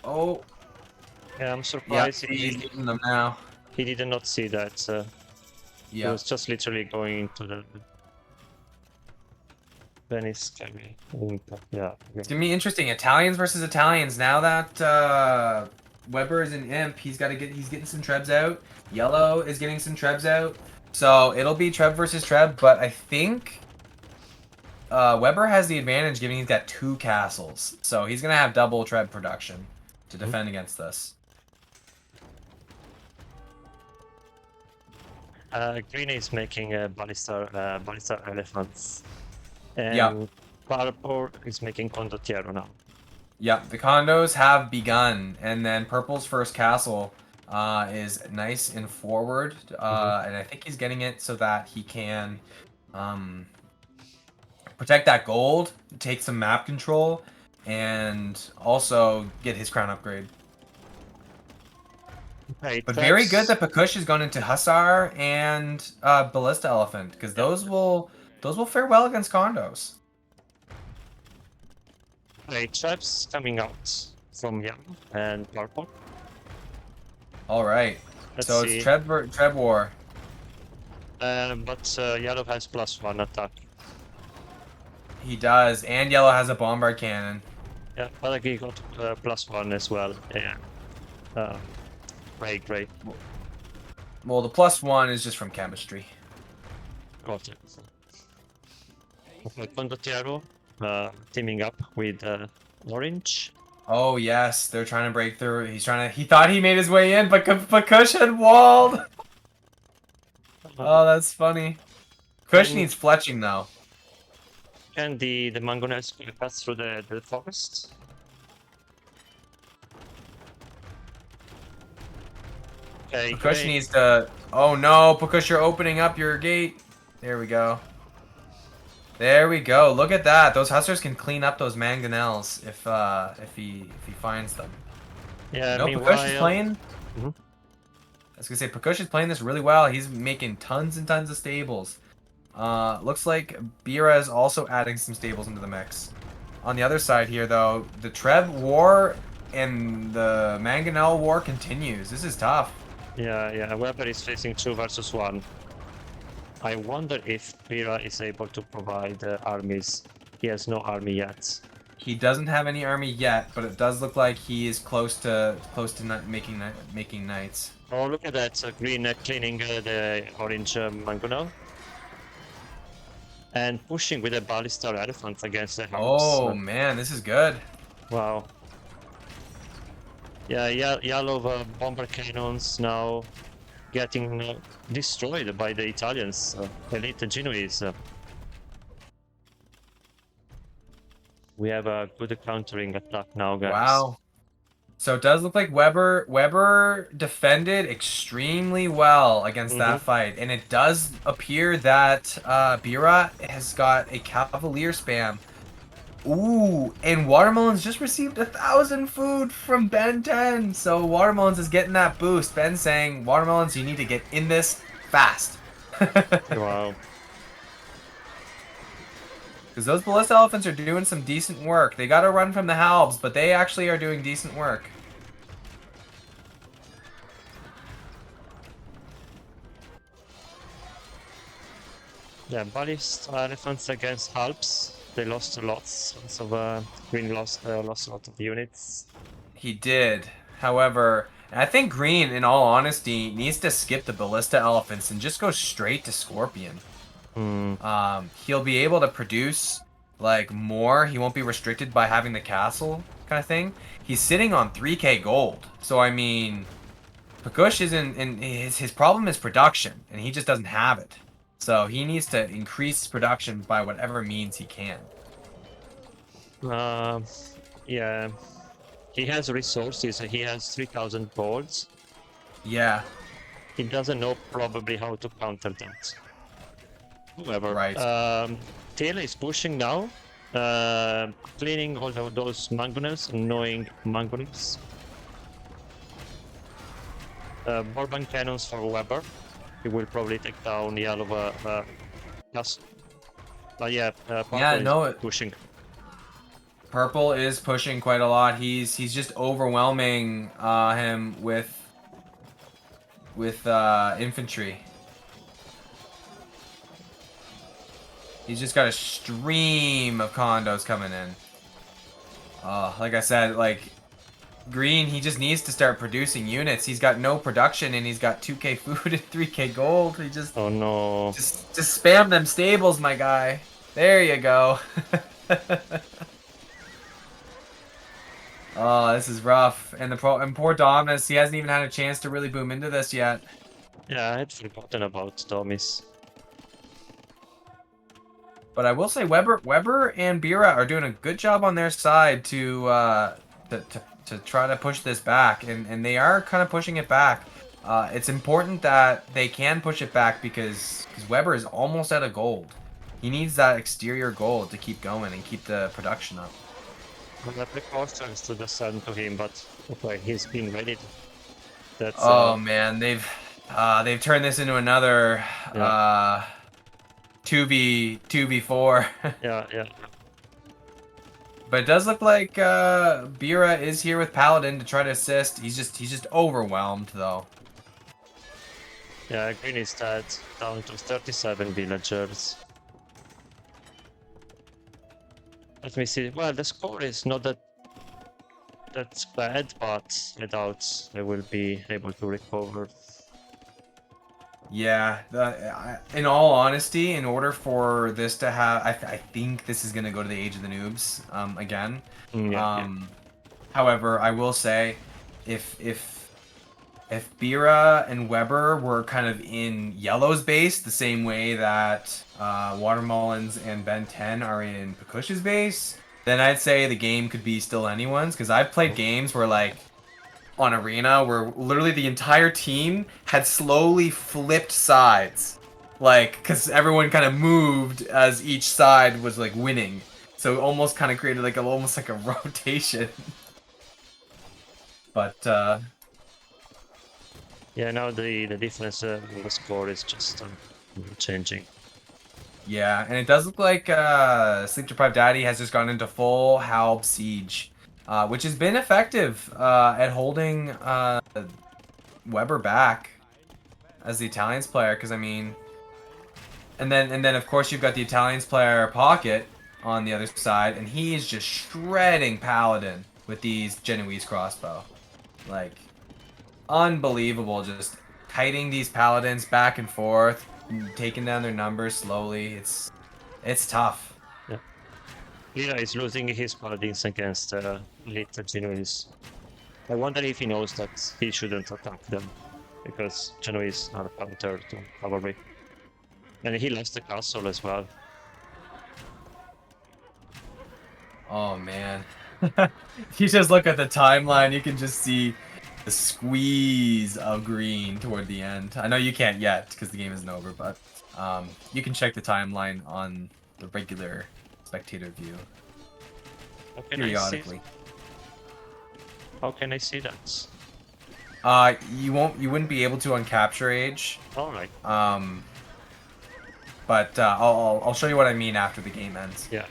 Oh, Yeah, I'm yeah, surprised he's getting them now. he did not see that. He Yeah. was just literally going into the Venice carry. Yeah. It's gonna be interesting. Italians versus Italians. Now that Weber is an imp, he's getting some trebs out. Yellow is getting some trebs out. So it'll be Treb versus Treb, but I think Weber has the advantage given he's got 2 castles. So he's gonna have double Treb production to defend against this. Green is making ballista elephants. And Yeah. Purple is making condottiero now. Yeah, the condos have begun, and then Purple's first castle is nice and forward, and I think he's getting it so that he can protect that gold, take some map control, and also get his crown upgrade. Okay, But very good that Pakush has gone into Hussar and Ballista Elephant, because those will fare well against condos. Okay, traps coming out from yellow and purple. All right, Let's so see. it's Treb War. But yellow has +1 attack. He does, and yellow has a bombard cannon. Yeah, but he got +1 as well. Yeah. Great. Well, the +1 is just from chemistry. Got it. Okay, condottiero teaming up with orange. Oh yes, they're trying to break through. He thought he made his way in, but Pakush had walled. Oh, that's funny. Kush needs fletching though. Can the mangonels pass through the forest? Okay, Kush great. needs to. Oh no, Kush, you're opening up your gate. There we go. There we go. Look at that. Those hussars can clean up those mangonels if he finds them. Yeah, No, meanwhile... Pekush is playing. Mhm. I was gonna say Pekush is playing this really well. He's making tons and tons of stables. Looks like Bira is also adding some stables into the mix. On the other side here, though, the Treb war and the Mangonel war continues. This is tough. Yeah, Weber is facing 2 versus 1. I wonder if Bira is able to provide armies. He has no army yet. He doesn't have any army yet, but it does look like he is close to making knights. Oh, look at that! Green cleaning the orange mangonel. And pushing with a ballista elephant against the house. Oh man, this is good. Wow. Yeah, yellow bomber cannons now getting destroyed by the Italians, elite Genoese. We have a good countering attack now, guys. Wow. So it does look like Weber defended extremely well against that fight, and it does appear that Bira has got a Cavalier spam. Ooh, and Watermelons just received 1,000 food from Ben 10, so Watermelons is getting that boost. Ben's saying, Watermelons, you need to get in this fast. Wow. Because those Ballista Elephants are doing some decent work. They gotta run from the Halbs, but they actually are doing decent work. Yeah, ballista elephants against Halps. They lost lots. So Green lost a lot of units. He did. However, I think Green, in all honesty, needs to skip the Ballista Elephants and just go straight to Scorpion. He'll be able to produce like more. He won't be restricted by having the castle kind of thing. He's sitting on 3k gold. So I mean, Pekush isn't, and his problem is production, and he just doesn't have it. So he needs to increase production by whatever means he can. Yeah. He has resources. He has 3,000 golds. Yeah. He doesn't know probably how to counter that. However, Right. Taylor is pushing now, cleaning all of those mangonels, annoying mangonels. Bourbon cannons for Weber. He will probably take down yellow plus. But yeah, Purple is pushing. Purple is pushing quite a lot. He's just overwhelming him with infantry. He's just got a stream of condos coming in. Like I said, like Green, he just needs to start producing units. He's got no production and he's got 2k food and 3k gold. He just Oh no. Just spam them stables, my guy. There you go. Oh, this is rough. And poor Domus, he hasn't even had a chance to really boom into this yet. Yeah, I had forgotten about Domus. But I will say Weber and Bira are doing a good job on their side to try to push this back, and they are kind of pushing it back. It's important that they can push it back because Weber is almost out of gold. He needs that exterior gold to keep going and keep the production up. Well, the precautions to descend to him, but okay, he's been ready. That's. Oh man, they've turned this into another 2v4. Yeah. But it does look like Bira is here with Paladin to try to assist. He's just overwhelmed though. Yeah, Green is dead, down to 37 villagers. Let me see. Well, the score is not that's bad, but I doubt they will be able to recover. Yeah, in all honesty, in order for this to have, I think this is gonna go to the Age of the Noobs again. Yeah. However, I will say, if if Bira and Weber were kind of in Yellow's base, the same way that Watermullins and Ben 10 are in Pakush's base, then I'd say the game could be still anyone's. Because I've played games where, like, on Arena, where literally the entire team had slowly flipped sides. Like, because everyone kind of moved as each side was, like, winning. So it almost kind of created, like, almost like a rotation. But, Yeah, now the difference in the score is just changing. yeah, and it does look like Sleep Deprived Daddy has just gone into full Halb Siege, which has been effective at holding Weber back as the Italians player. Because I mean, and then of course you've got the Italians player Pocket on the other side, and he is just shredding Paladin with these Genoese crossbow, like unbelievable, just kiting these Paladins back and forth, taking down their numbers slowly. It's tough. Yeah. Lira is losing his paladins against Elite Genoese. I wonder if he knows that he shouldn't attack them, because Genoese are counter to cavalry. And he lost the castle as well. Oh man. If you just look at the timeline, you can just see the squeeze of green toward the end. I know you can't yet because the game isn't over, but you can check the timeline on the regular spectator view periodically. How can I see that? You wouldn't be able to on Capture Age. All right. But I'll show you what I mean after the game ends. Yeah.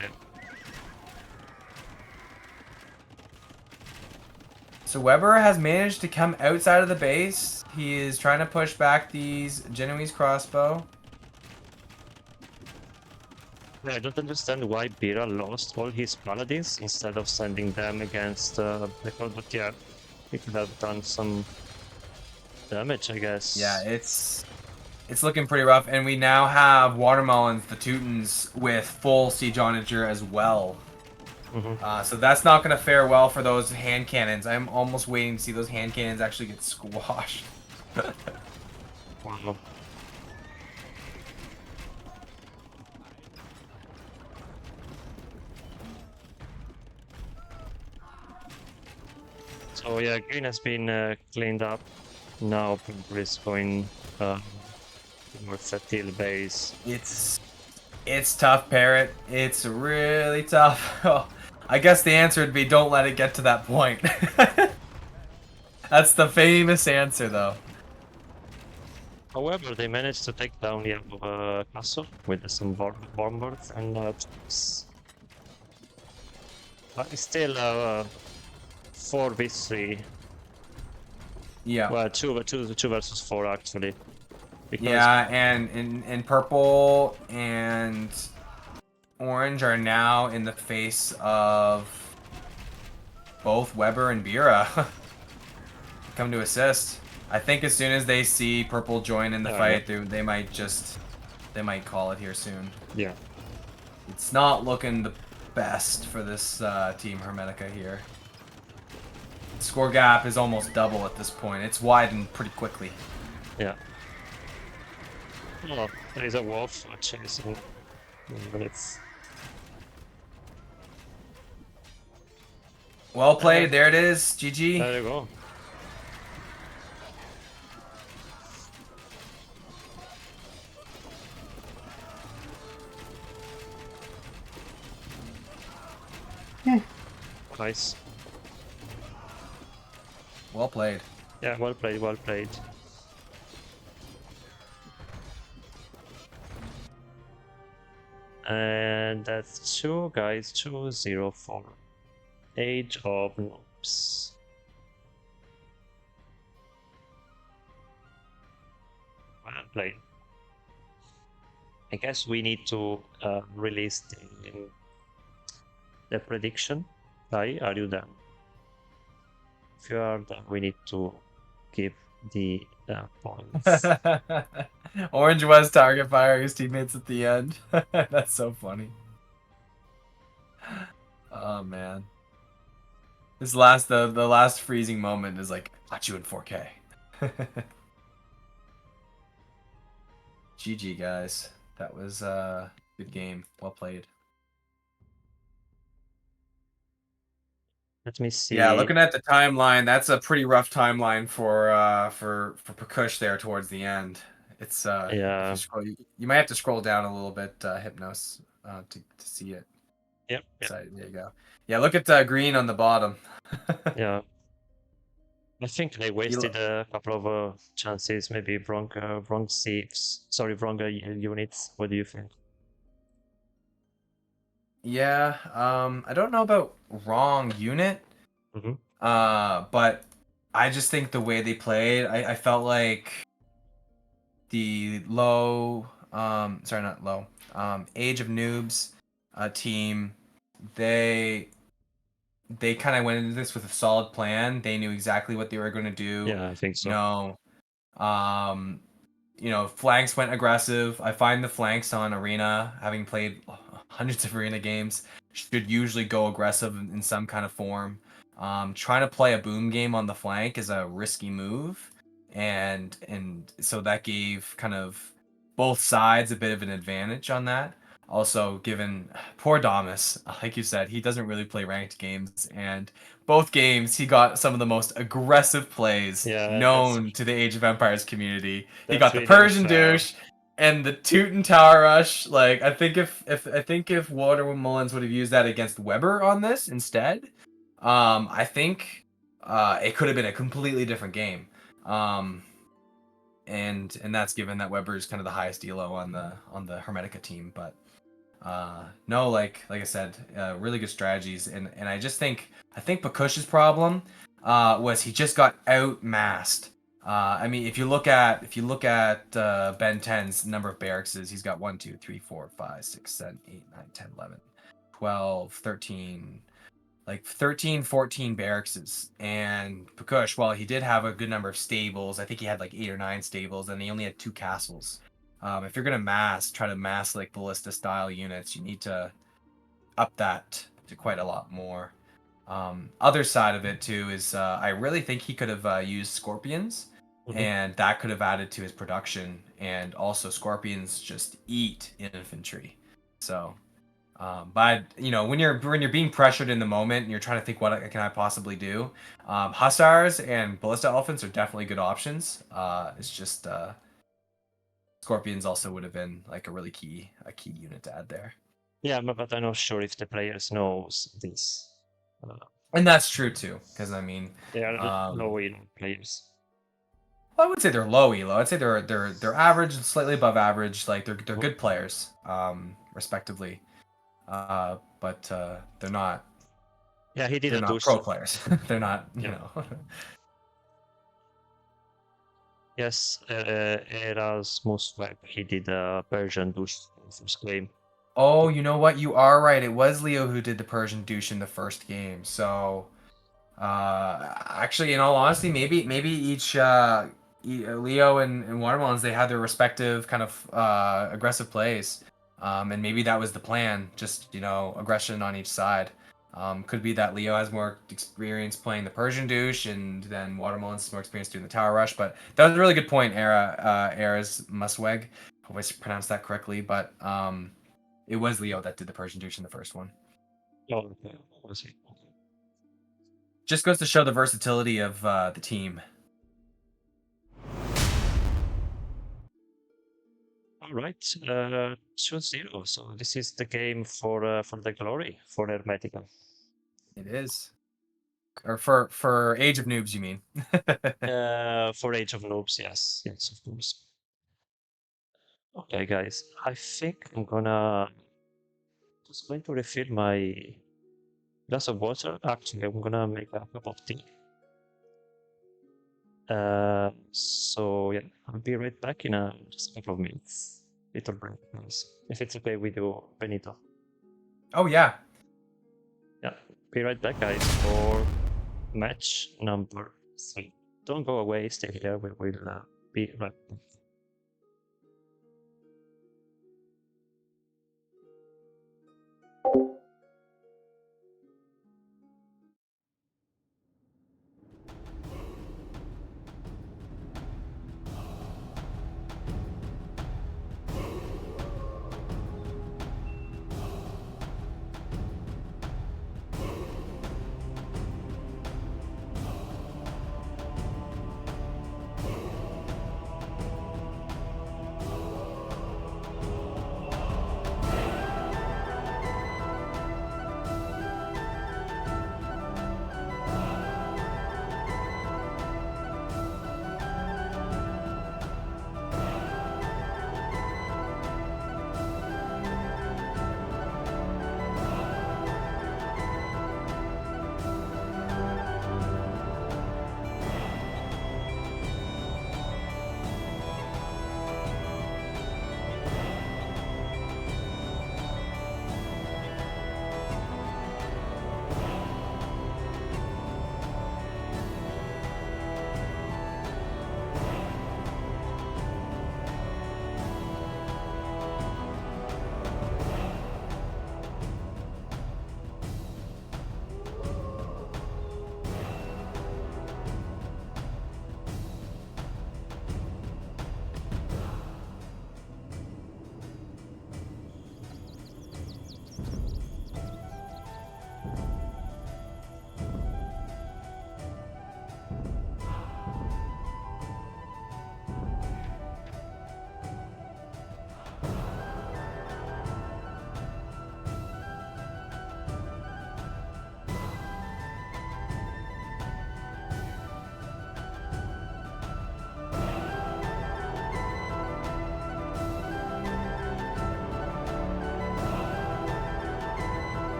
So Weber has managed to come outside of the base. He is trying to push back these Genoese crossbow. I don't understand why Bira lost all his paladins instead of sending them against the crowd, but yeah, he could have done some damage, I guess. Yeah, it's looking pretty rough, and we now have Watermullins, the Teutons, with full siege onager as well. So that's not going to fare well for those hand cannons. I'm almost waiting to see those hand cannons actually get squashed. Wow. So yeah, green has been cleaned up. Now purple is going more fertile base. It's tough, Parrot. It's really tough. Oh, I guess the answer would be don't let it get to that point. That's the famous answer, though. However, they managed to take down the castle with some bombers and troops. But it's still 4v3. Yeah. Well, 2 versus 4 actually. Because Yeah, and in purple and orange are now in the face of both Weber and Bira. Come to assist. I think as soon as they see purple join in the fight, they might call it here soon. Yeah. It's not looking the best for this team Hermetica here. Score gap is almost double at this point. It's widened pretty quickly. Yeah. Oh, there is a wolf chasing minutes. Well played. There it is. GG. There you go. Nice. Well played. Yeah, well played, well played. And that's 2 guys, 204. Age of Noobs. Well played. I guess we need to release the prediction. Kai, are you done? If you are done, we need to give the points. Orange was target fire his teammates at the end. That's so funny. Oh man. This the last freezing moment is like, got you in 4K. GG, guys. That was good game. Well played. Let me see. Yeah, looking at the timeline, that's a pretty rough timeline for Perkush there towards the end. It's if you Yeah. scroll, you might have to scroll down a little bit, Hypnos, to see it. Yep. Yep. So there you go. Yeah, look at green on the bottom. Yeah. I think they You wasted a couple of chances, maybe wrong saves. Sorry, wrong units. What do you think? Yeah, I don't know about wrong unit, Mm-hmm. but I just think the way they played, I felt like the sorry, not low, Age of Noobs team, they kind of went into this with a solid plan. They knew exactly what they were going to do. Yeah, I think You so. know, um, flanks went aggressive. I find the flanks on Arena, having played hundreds of Arena games, should usually go aggressive in some kind of form. Trying to play a boom game on the flank is a risky move, and so that gave kind of both sides a bit of an advantage on that. Also, given poor Damas, like you said, he doesn't really play ranked games, and both games he got some of the most aggressive plays Yeah, known to the Age of Empires community. He that's got the really Persian unfair. douche and the Teuton Tower Rush. Like I think if Water Mullins would have used that against Weber on this instead, I think it could have been a completely different game. Um, and that's given that Weber is kind of the highest elo on the Hermetica team, but no, like I said, really good strategies, and I think Bakush's problem was he just got outmassed. I mean, if you look at Ben 10's number of barracks, he's got 1, 2, 3, 4, 5, 6, 7, 8, 9, 10, 11, 12, 13, like 13, 14 barracks. And Pakush, while he did have a good number of stables, I think he had like 8 or 9 stables, and he only had 2 castles. If you're gonna try to mass like ballista style units, you need to up that to quite a lot more. Other side of it too is I really think he could have used scorpions, Mm-hmm. and that could have added to his production. And also, scorpions just eat infantry, so. But when you're being pressured in the moment and you're trying to think what can I possibly do, hussars and ballista elephants are definitely good options. It's just scorpions also would have been like a key unit to add there. Yeah, but I'm not sure if the players knows this. Uh, And that's true too, because I mean, they are um, low in players. well, I would say they're low elo. I'd say they're average, slightly above average. Like they're Mhm. good players, respectively. But they're not Yeah, he they're didn't do not pro players. They're not, you yeah. know. Yes, Erasmus Web. He did a Persian douche first game. Oh, you know what? You are right. It was Leo who did the Persian douche in the first game. So, actually, in all honesty, maybe each Leo and Watermelons, they had their respective kind of aggressive plays, and maybe that was the plan. Just aggression on each side. Could be that Leo has more experience playing the Persian douche, and then Watermelons has more experience doing the Tower Rush. But that was a really good point, Era's Musweg. Hope I pronounced that correctly, but it was Leo that did the Persian douche in the first one. Oh, okay. Was he? Okay. Just goes to show the versatility of the team. All right, 2-0. So this is the game for the glory for Hermetica. It is. Or for Age of Noobs, you mean? For Age of Noobs, yes, yes, of course. Okay, guys, I think I'm gonna just going to refill my glass of water. Actually, I'm gonna make a cup of tea. So yeah, I'll be right back in just a couple of minutes. Little break, please. If it's okay with you, Benito. Oh yeah. Yeah, be right back, guys, for match number 3. Don't go away, stay here. We will be right back.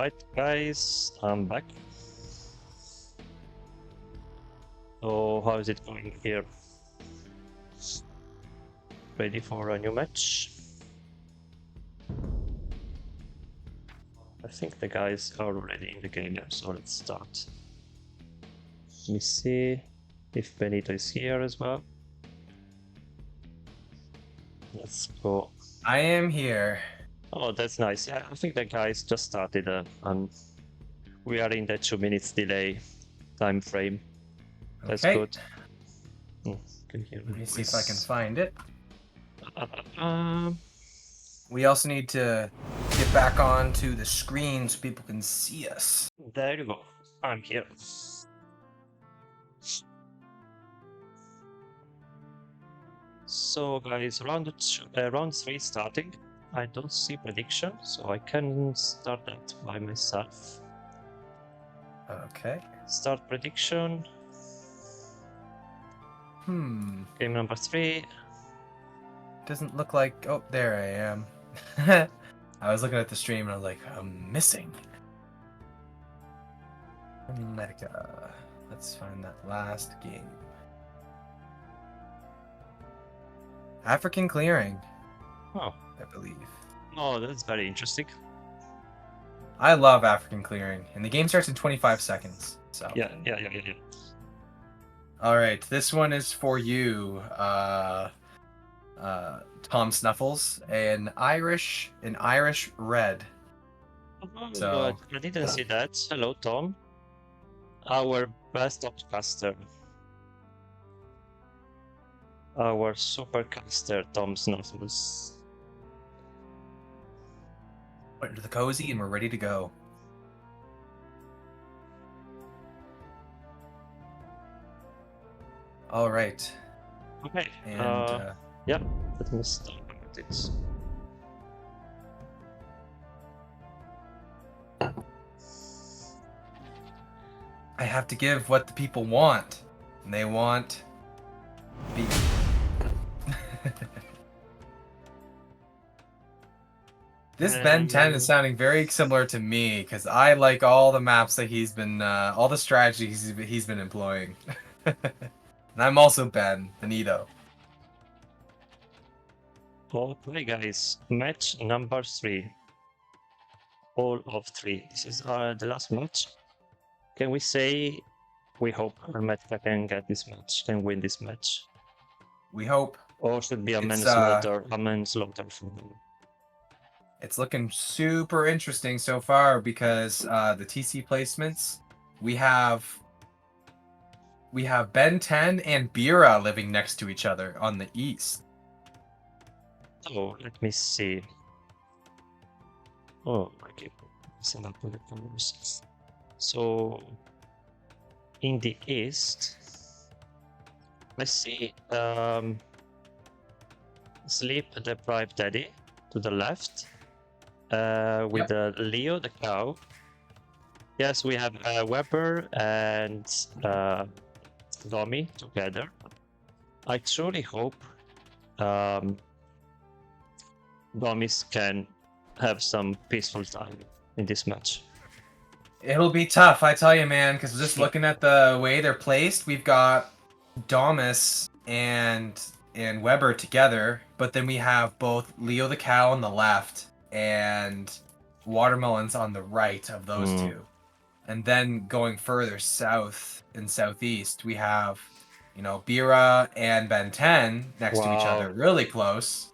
Alright, guys, I'm back. So, how is it going here? Ready for a new match? I think the guys are already in the game, so let's start. Let me see if Benito is here as well. Let's go. I am here. Oh, that's nice. Yeah, I think the guys just started and we are in the 2 minutes delay time frame. That's Okay. good. Can hear Let me see if I can find it. Um, We also need to get back onto the screen so people can see us. there you go. I'm here. So guys, round 3 starting. I don't see prediction, so I can start that by myself. Okay. Start prediction. Game number 3. Doesn't look like... Oh, there I am. I was looking at the stream and I was like, I'm missing. Hermetica. Let's find that last game. African Clearing. Oh. I believe. Oh, that's very interesting. I love African Clearing, and the game starts in 25 seconds. So Yeah. All right, this one is for you, Tom Snuffles, an Irish red. So I didn't see that. Hello, Tom. Our best upcaster. Our supercaster, Tom Snuffles. Went into the cozy and we're ready to go. All right. Okay. And yeah, let me start it. I have to give what the people want. And they want beef. This Ben 10 is sounding very similar to me because I like all the maps that he's been, all the strategies he's been employing. And I'm also Ben Benitto. Okay, guys, match number 3. All of 3. This is the last match. Can we say we hope Hermetica can get this match, can win this match? We hope. Or should be a manslaughter for them? It's looking super interesting so far because the TC placements, we have Ben 10 and Bira living next to each other on the east. Oh, let me see. Oh, okay. Set up with the colors. So, in the east, I see Sleep Deprived Daddy to the left, with Leo the cow. Yes, we have Weber and Domi together. I truly hope Domis can have some peaceful time in this match. It'll be tough, I tell you, man, because just looking at the way they're placed, we've got Domus and Weber together, but then we have both Leo the cow on the left and Watermelons on the right of those two. And then going further south and southeast, we have, Bira and Ben 10 next to each other, really close.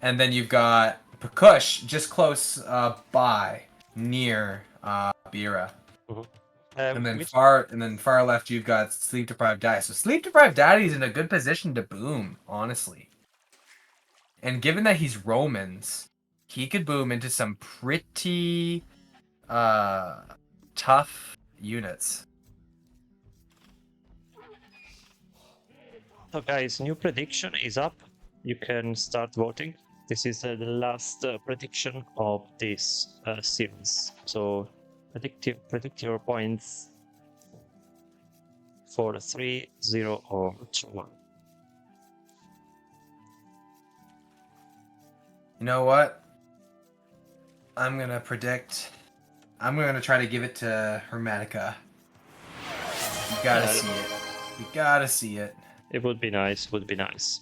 And then you've got Pakush just close by, near Bira. And then far left you've got Sleep Deprived Daddy. So Sleep Deprived Daddy's in a good position to boom, honestly. And given that he's Romans, he could boom into some pretty tough units. So guys, new prediction is up. You can start voting. This is the last prediction of this series. So predict your points for 3, 0 or 2, 1. You know what? I'm gonna predict I'm gonna try to give it to Hermetica. You gotta Yeah. see it. You gotta see it. It would be nice. Would be nice.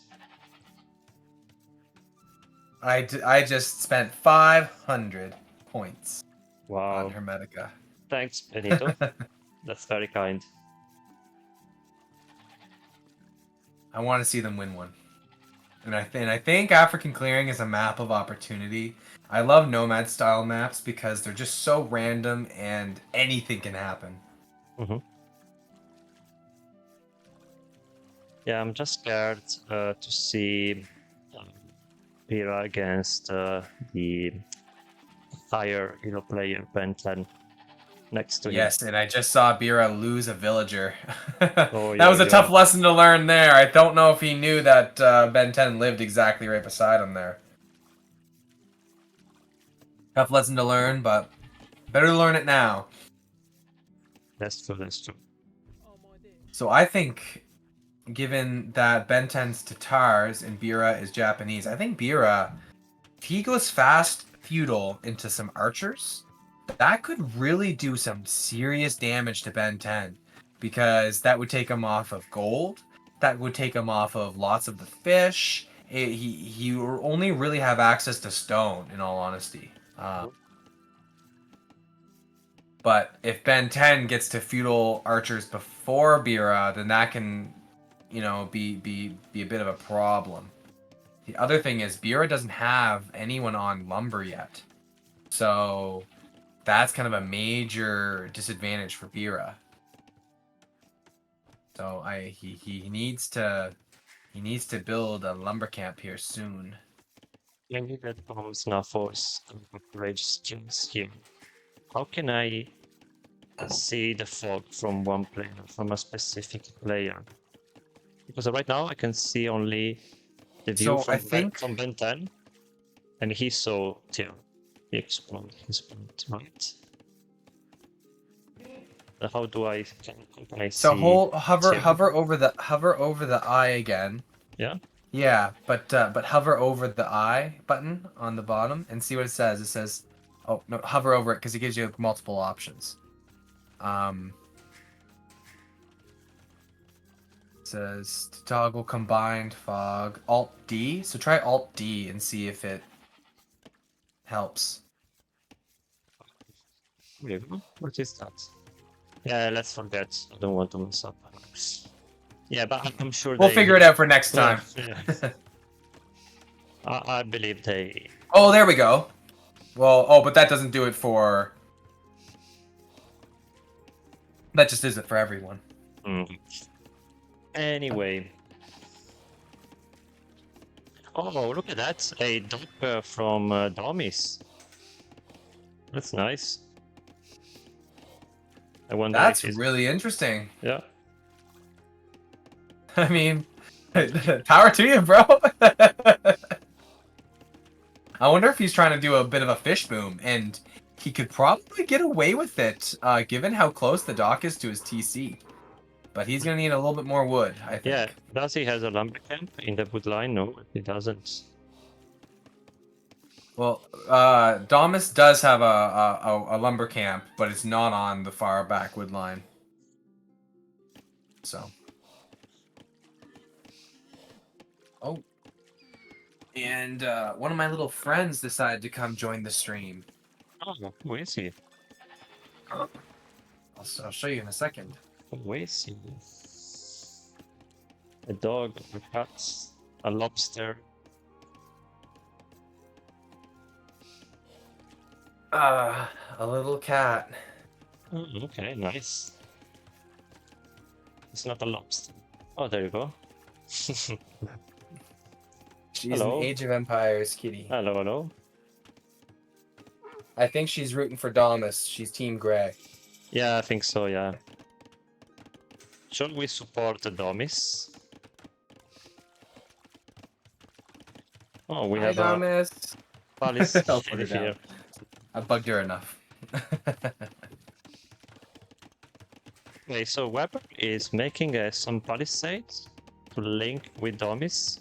I just spent 500 points Wow. on Hermetica. Thanks, Benito. That's very kind. I want to see them win one. And I think African Clearing is a map of opportunity. I love Nomad style maps because they're just so random and anything can happen. Mm-hmm. Yeah, I'm just scared to see Pira against the higher hero player Ben 10 next to him. Yes, and I just saw Bira lose a villager. Oh, That was a yeah. tough lesson to learn there. I don't know if he knew that Ben 10 lived exactly right beside him there. Tough lesson to learn, but better to learn it now. That's true, that's true. So I think, given that Ben 10's Tatars and Bira is Japanese, I think Bira, if he goes fast feudal into some archers, that could really do some serious damage to Ben 10. Because that would take him off of gold, that would take him off of lots of the fish. He will only really have access to stone, in all honesty. But if Ben 10 gets to feudal archers before Bira, then that can, you know, be a bit of a problem. The other thing is Bira doesn't have anyone on lumber yet. So that's kind of a major disadvantage for Bira. So he needs to build a lumber camp here soon. Maybe that comes now force rage skills here. How can I see the fog from one player, from a specific player? Because right now I can see only the view So I think from Ben 10, and he saw Tyr. He exploded his point, right? How do I can I see? So hover Tyr? hover over the eye again. Yeah. Yeah, but hover over the eye button on the bottom and see what it says. It says, oh no, hover over it because it gives you multiple options. It says to toggle combined fog Alt D. So try Alt D and see if it helps. What is that? Yeah, let's forget. I don't want to mess up. Yeah, but I'm sure We'll figure it out for next time. Yeah. I believe they. Oh, there we go. Well, but that doesn't do it for. That just isn't for everyone. Mm. Anyway. Oh, look at that! A dog from Domis. That's nice. I wonder. That's really interesting. Yeah. I mean, power to you, bro. I wonder if he's trying to do a bit of a fish boom, and he could probably get away with it, given how close the dock is to his TC. But he's gonna need a little bit more wood, I think. Yeah. Does he has a lumber camp in the wood line? No, he doesn't. Well, Domus does have a lumber camp, but it's not on the far back wood line. So. Oh. And one of my little friends decided to come join the stream. Oh, who is he? I'll show you in a second. Who is he? A dog, a cat, a lobster. A little cat. Oh, okay, nice. It's not a lobster. Oh, there you go. She's Hello. an Age of Empires kitty. Hello, hello. I think she's rooting for Domus. She's Team Grey. Yeah, I think so, yeah. Shall we support the Domis? Oh, we Hi, have Domus. a palace I'll put it here. down. I bugged her enough. Okay, so Weber is making some palisades to link with Domis.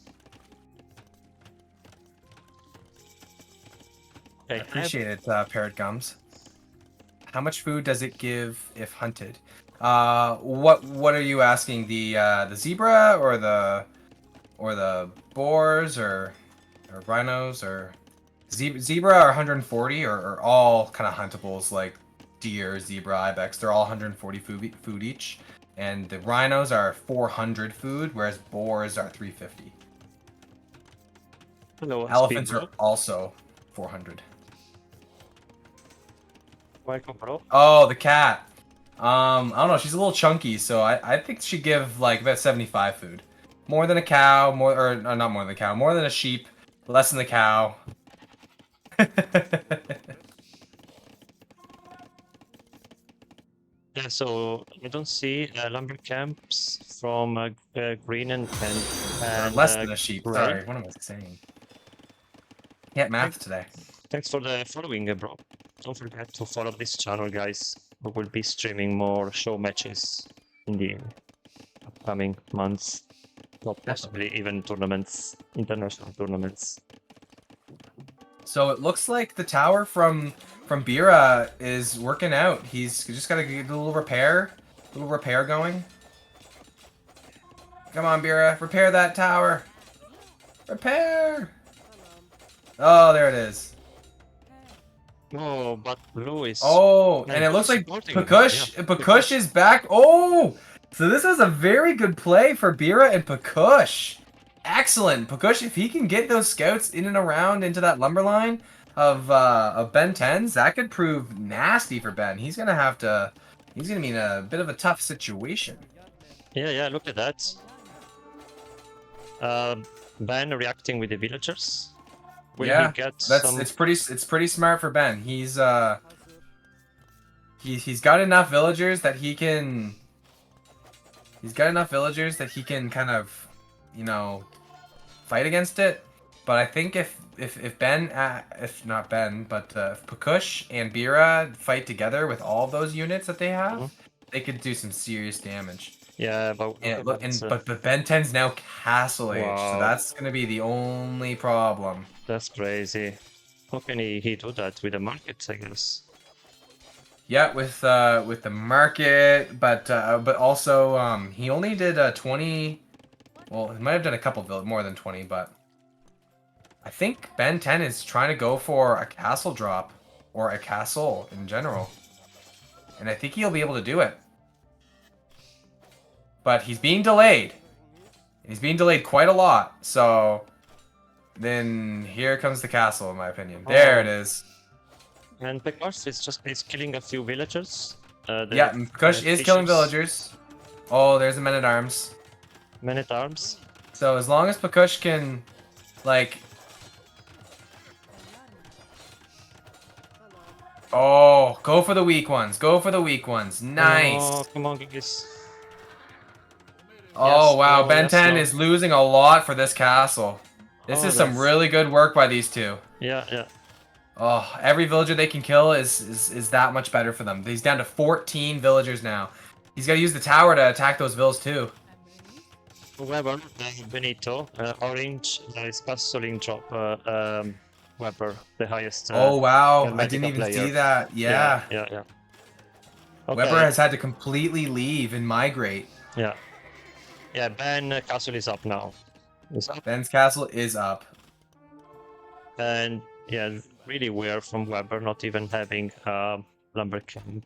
Okay, Appreciate it, Parrot Gums. How much food does it give if hunted? What are you asking? The zebra or the boars or rhinos or zebra are 140 or all kind of huntables like deer, zebra, ibex. They're all 140 food each, and the rhinos are 400 food, whereas boars are 350. Hello, Elephants speed, are also 400. welcome, bro. Oh, the cat. I don't know. She's a little chunky, so I think she'd give like about 75 food. More than a cow, not more than a cow, more than a sheep, less than the cow. Yeah, so I don't see lumber camps from green and Less than a sheep. gray. Sorry, what am I saying? Can't math today. Thanks for the following, bro. Don't forget to follow this channel, guys. We will be streaming more show matches in the upcoming months. Or possibly even tournaments, international tournaments. So it looks like the tower from Bira is working out. He's just got to get a little repair going. Come on, Bira, repair that tower. Repair. Oh, there it is. Oh, but blue is... Oh, and it looks like Pakush is back. Oh, so this is a very good play for Bira and Pakush. Excellent. Pakush, if he can get those scouts in and around into that lumber line of Ben 10s, that could prove nasty for Ben. He's gonna be in a bit of a tough situation. Yeah, look at that. Ben reacting with the villagers. Will he get some... it's pretty smart for Ben. He's got enough villagers that he can kind of, you know, fight against it. But I think if Ben, if not Ben, but if Pakush and Bira fight together with all of those units that they have, they could do some serious damage. Yeah, but but Ben 10's now castle age, so that's gonna be the only problem. That's crazy. How can he do that with the market, I guess? Yeah, with the market, but also he only did 20. Well, he might have done a couple more than 20, but I think Ben 10 is trying to go for a castle drop or a castle in general, and I think he'll be able to do it. But he's being delayed. He's being delayed quite a lot, so then here comes the castle, in my opinion. There it is. And Pakush is killing a few villagers. Yeah, Pakush is killing villagers. Oh, there's a men-at-arms. Men-at-arms. So as long as Pakush can, like... Oh, go for the weak ones. Go for the weak ones. Nice. Oh, come on, guys. Oh, yes, wow. Ben yes, 10 is losing a lot for this castle. This is some really good work by these two. Yeah. Oh, every villager they can kill is that much better for them. He's down to 14 villagers now. He's got to use the tower to attack those villas too. Weber, Benito, orange, is castling drop Weber, the highest. Oh wow, I Hermetica didn't even player. see that. Yeah. Okay. Weber has had to completely leave and migrate. Yeah, Ben castle is up now. Ben's castle is up. And yeah, really weird from Weber not even having lumber camp.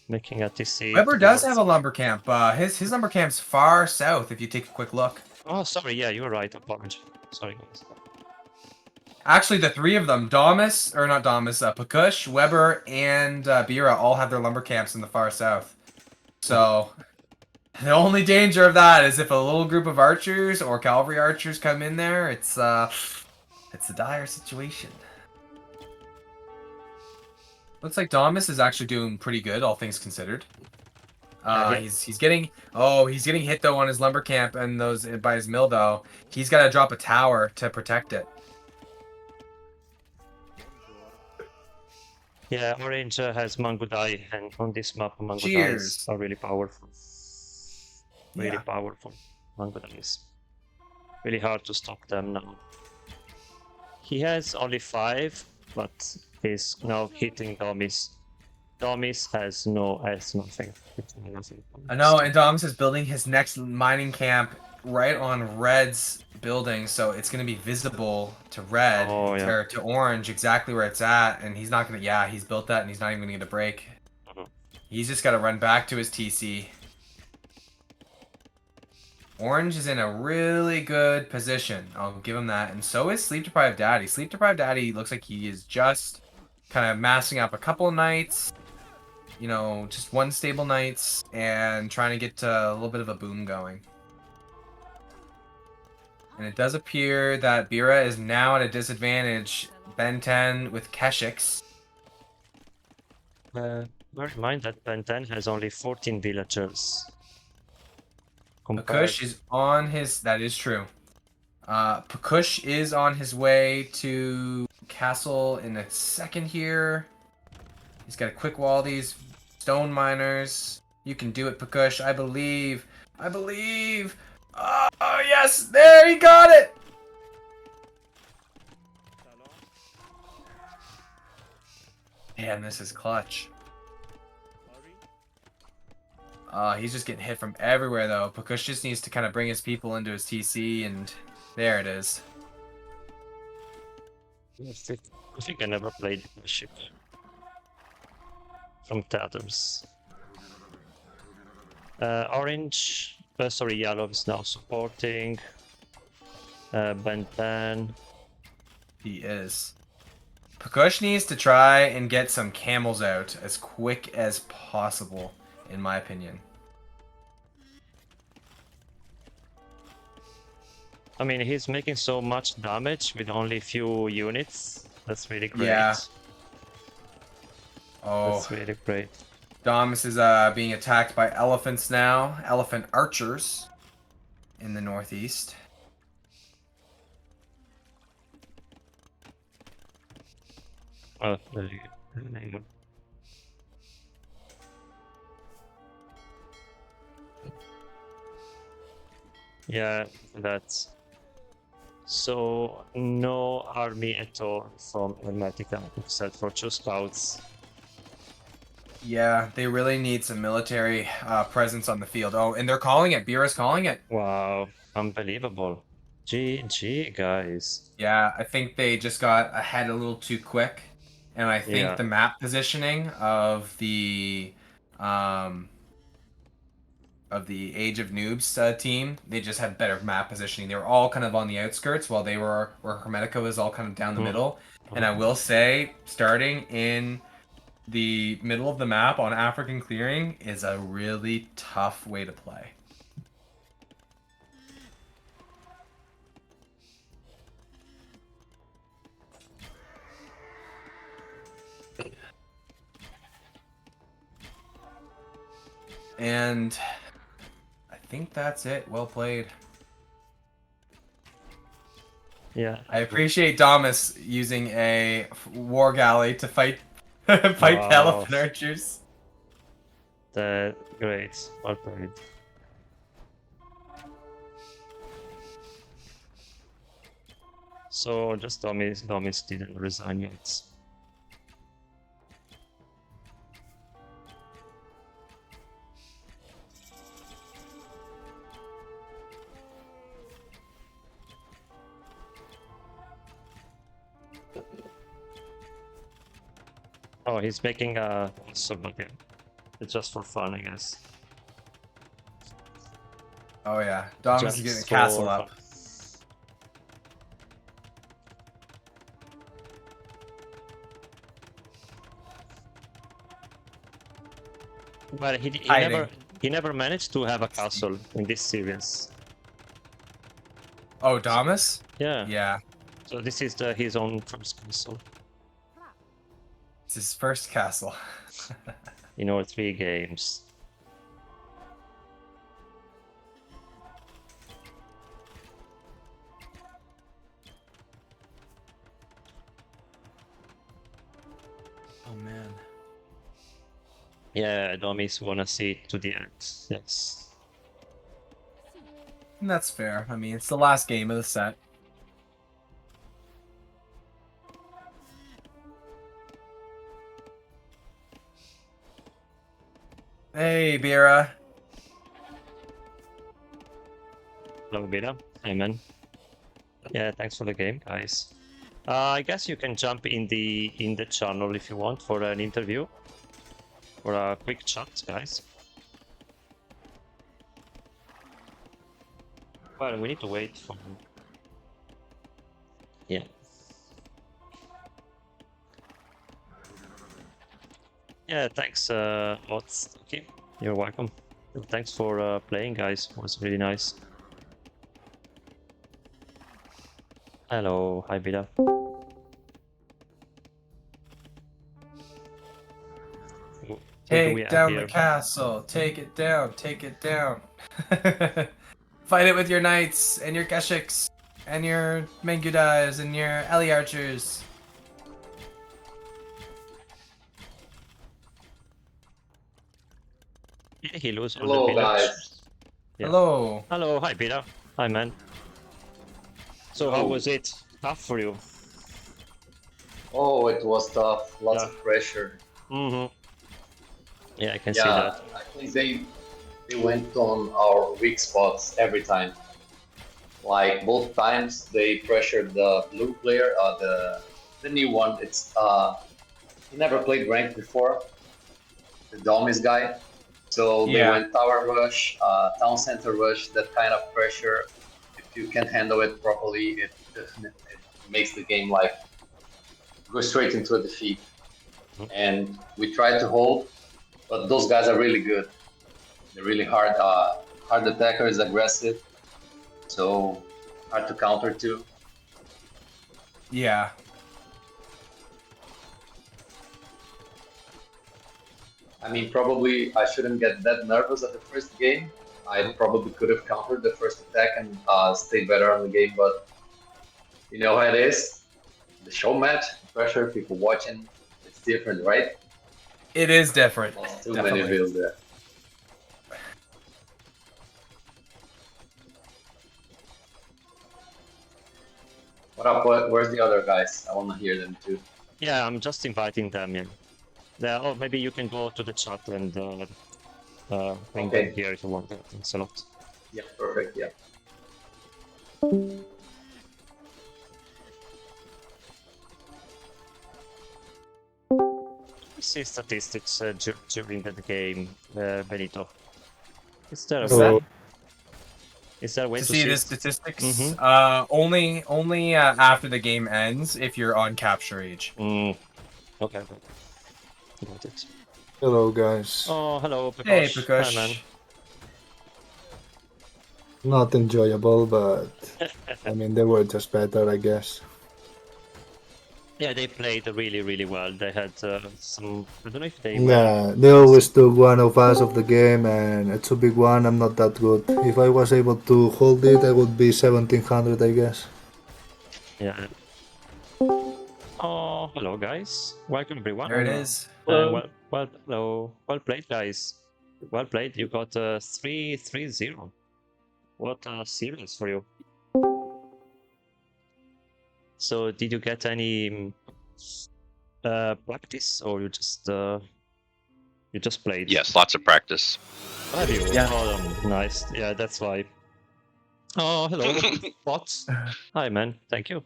Making a TC. Weber does have a lumber camp. His lumber camp's far south if you take a quick look. Oh, sorry, yeah, you were right. Apologies. Sorry, guys. Actually, the three of them, Pakush, Weber, and Bira all have their lumber camps in the far south. So, the only danger of that is if a little group of archers or cavalry archers come in there, it's a dire situation. Looks like Domus is actually doing pretty good, all things considered. He's getting hit though on his lumber camp and those by his mill though. He's got to drop a tower to protect it. Yeah, orange has Mangudai, and on this map, Mangudais are really powerful. Really powerful. Mangudais. Really hard to stop them now. He has only 5 but he's now hitting Domis. Domis has nothing. I know, and Doms is building his next mining camp right on Red's building, so it's gonna be visible to Red or to Orange exactly where it's at, and he's not gonna. Yeah, he's built that, and he's not even gonna get a break. He's just gotta run back to his TC. Orange is in a really good position. I'll give him that, and so is Sleep Deprived Daddy. Sleep Deprived Daddy looks like he is just kind of massing up a couple of nights. You know, just one stable nights and trying to get a little bit of a boom going. And it does appear that Bira is now at a disadvantage. Ben 10 with Keshix. Bear in mind that Ben 10 has only 14 villagers. Pakush is on his... That is true. Pakush is on his way to Castle in a second here. He's got to quick wall these stone miners. You can do it, Pakush. I believe. I believe. Oh, yes. There, he got it. Damn, this is clutch. He's just getting hit from everywhere, though. Pakush just needs to kind of bring his people into his TC, and there it is. I think I never played the ship from Tatters. Orange, sorry, Yellow is now supporting. Ben 10. He is. Pakush needs to try and get some camels out as quick as possible, in my opinion. I mean, he's making so much damage with only few units. That's really great. Yeah. Oh. That's really great. Domus is being attacked by elephants now. Elephant archers in the northeast. Oh, there you go. Yeah, that's... So, no army at all from Hermetica, except for 2 scouts. Yeah, they really need some military presence on the field. Oh, and they're calling it. Bira's calling it. Wow, unbelievable. GG, guys. Yeah, I think they just got ahead a little too quick. And I think the map positioning of the Age of Noobs team, they just had better map positioning. They were all kind of on the outskirts while they were where Hermetica was all kind of down the middle. And I will say, starting in the middle of the map on African clearing is a really tough way to play. And I think that's it. Well played. Yeah. I appreciate Damas using a war galley to fight fight the elephant archers. Great. Well played. So just Domis didn't resign yet. Oh, he's making a sub game. It's just for fun, I guess. Oh yeah, Domus is getting a castle up. But he never managed to have a castle in this series. Oh, Damus? Yeah. Yeah. So this is his own first castle. It's his first castle. In all 3 games. Oh man. Yeah, Domis wanna see it to the end. Yes. And that's fair. I mean, it's the last game of the set. Hey, Bira. Hello, Beta. Hey, man. Yeah, thanks for the game, guys. I guess you can jump in the channel if you want for an interview or a quick chat, guys. Well, we need to wait for. Yeah. Yeah, thanks, Ots. Okay, you're welcome. Thanks for playing, guys. It was really nice. Hello, hi, Beta. Take down the castle. Take it down. Take it down. Fight it with your knights and your Keshiks and your Mengudais and your Ellie archers. Did he lose all Hello, the village? guys. Yeah. Hello. Hello, hi, Beta. Hi, man. So how was it? Tough for you? Oh, it was tough. Lots Yeah. of pressure. Mm-hmm. Yeah, I can see that. I think they went on our weak spots every time. Like both times, they pressured the blue player, the new one. It's he never played ranked before, the Domis guy. So they Yeah. went tower rush, town center rush. That kind of pressure, if you can handle it properly, it makes the game like go straight into a defeat. And we tried to hold, but those guys are really good. They're really hard attackers, aggressive, so hard to counter too. Yeah. I mean, probably I shouldn't get that nervous at the first game. I probably could have countered the first attack and stayed better on the game, but you know how it is. The show match, pressure, people watching, it's different, right? It is different. Lost too Definitely. many builds there. What up? Where's the other guys? I want to hear them too. Yeah, I'm just inviting them in. Yeah, or maybe you can go to the chat and bring them here if you want. Thanks a lot. Yeah, perfect. Yeah. See statistics during the game, Benito. Is there a What's that? way? Is there a way To to see see the it? statistics, Mhm. only after the game ends if you're on capture age. Okay. Got it. Hello, guys. Oh, hello, Prakash. Hey, Hi, man. Prakash. Not enjoyable, but I mean, they were just better, I guess. Yeah, they played really, really well. They had some. I don't know if they were. Yeah, they always took one of us of the game, and it's a big one. I'm not that good. If I was able to hold it, I would be 1700, I guess. Yeah. Oh, hello, guys. Welcome, everyone. There it is. Hello. Well played, guys. Well played. You got 3-0. What a series for you. So, did you get any practice, or you just played? Yes, lots of practice. Have you? Yeah. Oh, nice. Yeah, that's why. Oh, hello, bots. Hi, man. Thank you.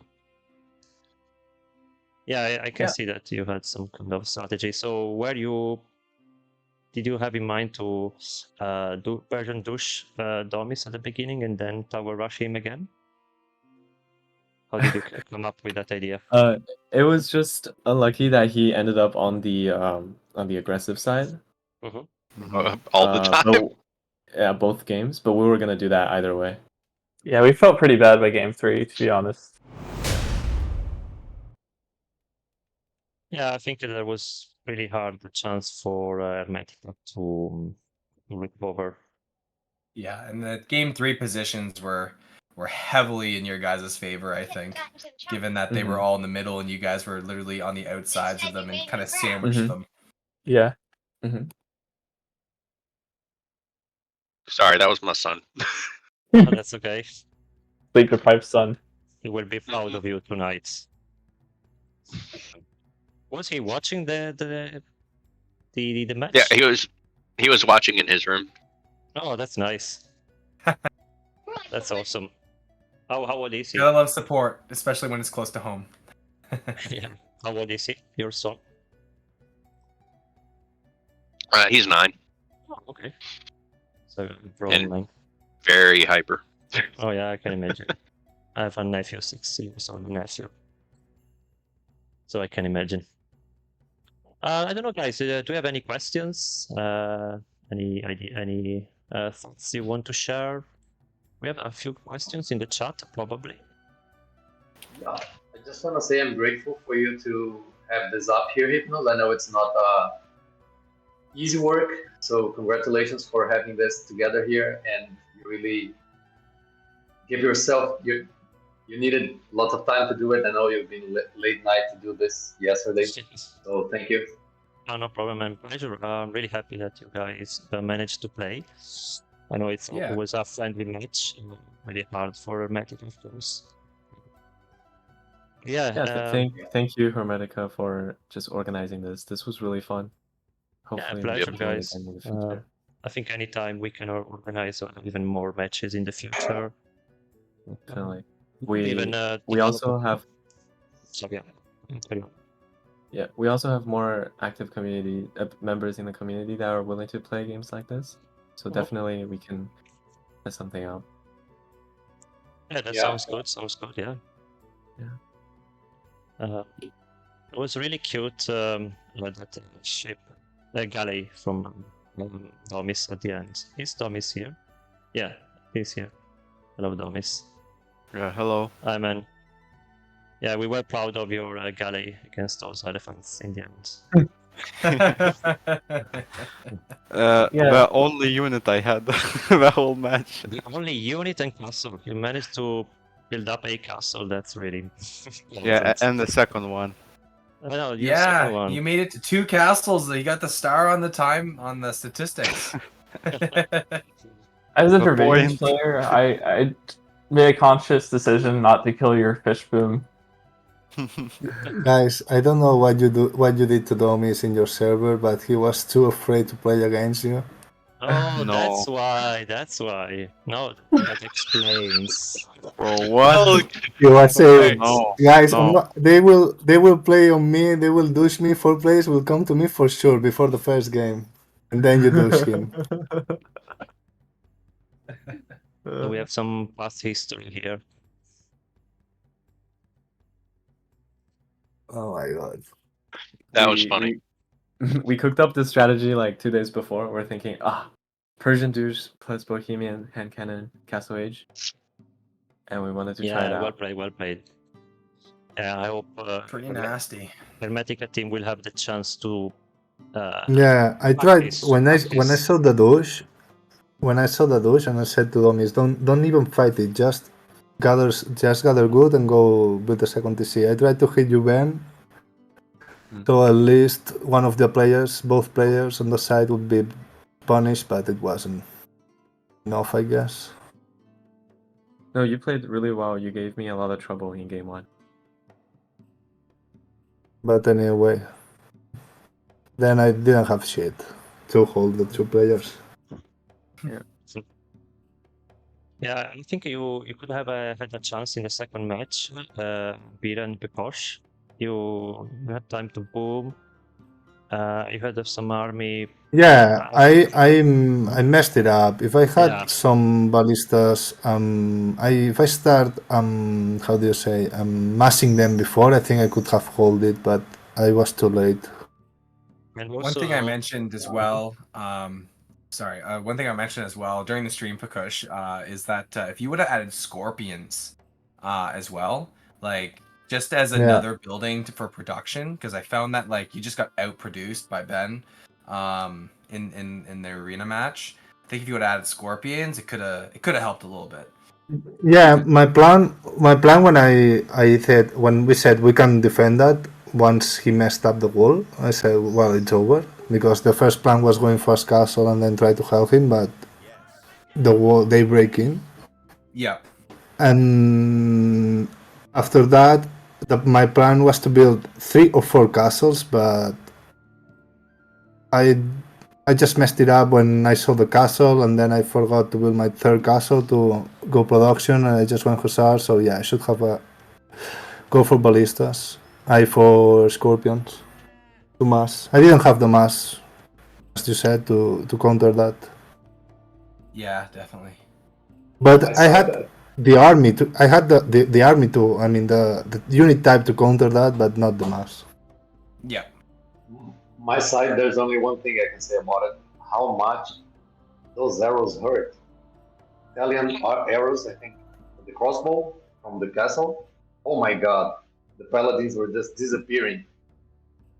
Yeah, I can see that you had some kind of strategy. So, did you have in mind to do Persian douche Domis at the beginning and then tower rush him again? How did you come up with that idea? It was just unlucky that he ended up on the aggressive side. All the time. Yeah, both games. But we were gonna do that either way. Yeah, we felt pretty bad by game 3, to be honest. Yeah, I think that there was really hard the chance for Hermetica to recover. Yeah, and the game 3 positions were heavily in your guys' favor, I think, given that they were all in the middle and you guys were literally on the outsides of them and kind of sandwiched them. Yeah. Sorry, that was my son. Oh, that's okay. Sleep deprived son. He will be proud of you tonight. Was he watching the match? Yeah, he was. He was watching in his room. Oh, that's nice. That's awesome. How old is he? Gotta love support, especially when it's close to home. Yeah. How old is he? Your son? He's 9. Oh, okay. So growing man. Very hyper. Oh yeah, I can imagine. I have a nephew, 6 years old nephew. So I can imagine. I don't know, guys. Do you have any questions? Any thoughts you want to share? We have a few questions in the chat, probably. Yeah, I just want to say I'm grateful for you to have this up here, Hypnos. I know it's not easy work, so congratulations for having this together here, and you really give yourself you needed lots of time to do it. I know you've been late night to do this yesterday, so thank you. Oh, no problem, and pleasure. I'm really happy that you guys managed to play. I know it was a friendly match, really hard for Hermetica, of course. Yeah. Thank you, Hermetica, for just organizing this. This was really fun. Hopefully, pleasure, we can do it guys. again in the future. I think anytime we can organize even more matches in the future. Definitely. We also have. So, Yeah, we also have more active community members in the community that are willing to play games like this. So definitely we can test something out. Yeah, that sounds good. Sounds good. Yeah. Yeah. It was really cute. That ship, the galley from Domis at the end. Is Domis here? Yeah, he's here. Hello, Domis. Yeah, hello. Hi, man. Yeah, we were proud of your galley against those elephants in the end. The only unit I had the whole match. The only unit and castle. You managed to build up a castle. That's really. Yeah, and the second one. I know, Yeah, you made it to 2 castles. You got the star on the statistics. As a The Dravidian point. player, I made a conscious decision not to kill your fish boom. Guys, I don't know what you did to Domis in your server, but he was too afraid to play against you. Oh, No. that's why. No, that explains. Bro, what? You were saying, No, guys, no. they will play on me, they will douche me, 4 players will come to me for sure before the first game. And then you douche him. So we have some past history here. Oh my god. That was funny. We cooked up this strategy like 2 days before. We're thinking, Persian douche plus Bohemian hand cannon Castle Age, and we wanted to try it out. Well played. Yeah, I hope Pretty nasty. Hermetica team will have the chance to. Yeah, I tried when I saw the douche. When I saw the douche, and I said to Domis, don't even fight it. Just gather good and go with the second TC. I tried to hit you, Ben. So at least one of the players, both players on the side would be punished, but it wasn't enough, I guess. No, you played really well. You gave me a lot of trouble in game 1. But anyway, then I didn't have shit to hold the 2 players. Yeah, I think you could have had a chance in the second match, Bira and Pekosh. You had time to boom. You had some army. Yeah, I messed it up. If I had some ballistas, if I start how do you say, massing them before, I think I could have hold it, but I was too late. And One thing I mentioned as well, one thing I mentioned as well during the stream, Pakush, is that if you would have added scorpions as well, like just as another building for production, because I found that like you just got outproduced by Ben in the arena match. I think if you would have added scorpions, it could have helped a little bit. Yeah, my plan when we said we can defend that once he messed up the wall, I said, well, it's over, because the first plan was going first castle and then try to help him, but the wall, they break in. Yeah. And after that, my plan was to build 3 or 4 castles, but I I just messed it up when I saw the castle, and then I forgot to build my third castle to go production, and I just went Hussar. So yeah, I should have go for ballistas. I for scorpions. 2 mass. I didn't have the mass, as you said, to counter that. Yeah, definitely. But I had the army to. I had the army to. I mean the unit type to counter that, but not the mass. Yeah. My side, there's only one thing I can say about it. How much those arrows hurt. Italian arrows, I think, the crossbow from the castle. Oh my god. The paladins were just disappearing.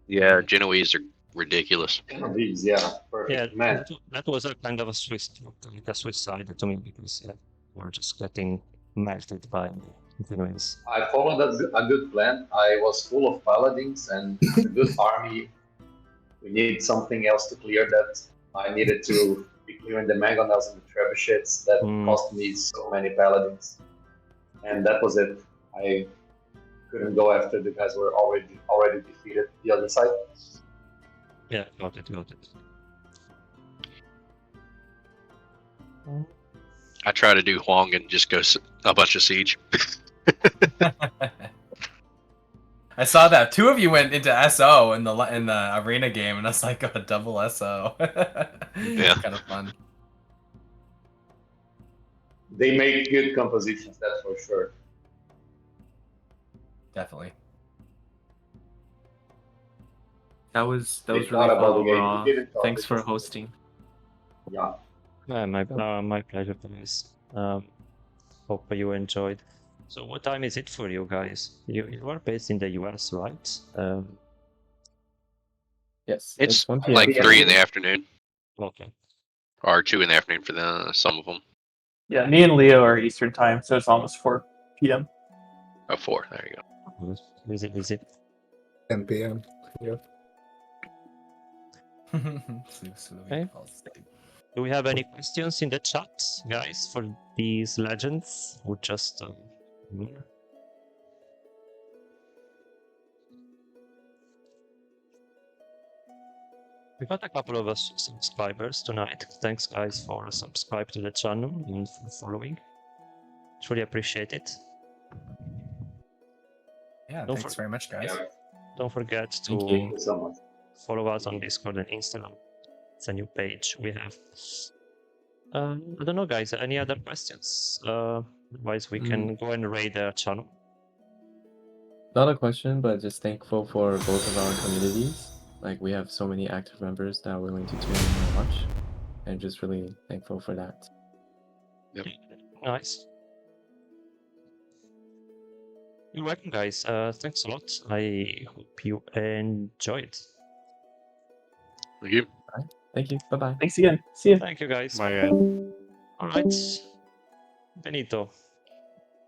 Yeah, Genoese are ridiculous. Genoese, yeah, perfect. Yeah, Man, that was a kind of a suicide to me because we're just getting melted by Genoese. I followed a good plan. I was full of paladins and a good army. We needed something else to clear that. I needed to be clearing the mangonels and the trebuchets that cost me so many paladins. And that was it. I couldn't go after the guys were already defeated the other side. Yeah, got it. I try to do Huang and just go a bunch of siege. I saw that 2 of you went into SO in the arena game, and I was like, a double SO. Yeah, kind of fun. They make good compositions, that's for sure. Definitely. That was They really thought fun about the game. overall. We didn't talk Thanks for about it. hosting. Yeah. My pleasure, guys. Hope you enjoyed. So, what time is it for you guys? You are based in the US, right? Yes, it's 1 p.m. like 3 in the afternoon, Okay. or 2 in the afternoon for some of them. Yeah, me and Leo are Eastern time, so it's almost 4 p.m. Oh, 4. There you go. Easy. 10 p.m. Yeah. Okay. Do we have any questions in the chat, guys, for these legends? Or just we got a couple of subscribers tonight. Thanks, guys, for subscribing to the channel and for following. It's really appreciate it. Yeah, thanks very much, guys. Don't forget to Thank you so much. follow us on Discord and Instagram. It's a new page we have. I don't know, guys. Any other questions? Otherwise, we can go and raid the channel. Not a question, but just thankful for both of our communities. Like, we have so many active members that are willing to tune in and watch, and just really thankful for that. Yep. Nice. You're welcome, guys. Thanks a lot. I hope you enjoyed. Thank you. Thank you. Bye-bye. Thanks again. See you. Thank you, guys. Bye, guys. All right. Benito,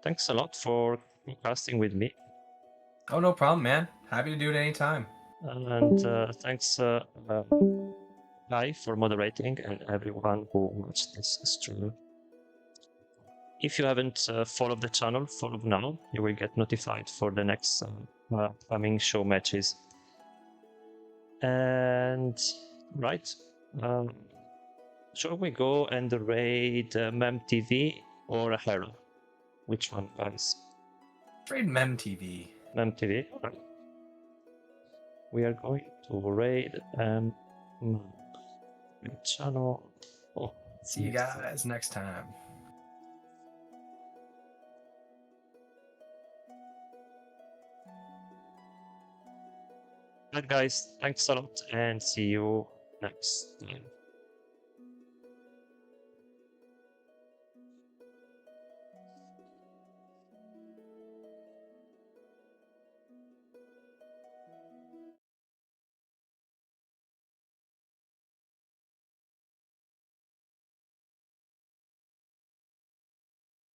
thanks a lot for casting with me. Oh, no problem, man. Happy to do it anytime. And thanks, Guy, for moderating and everyone who watched this stream. If you haven't followed the channel, follow now. You will get notified for the next upcoming show matches. And right, shall we go and raid Mem TV or Hero? Which one, guys? Trade Mem TV. Mem TV. Right. We are going to raid channel. Oh, see you guys next time. Right, guys, thanks a lot and see you next time.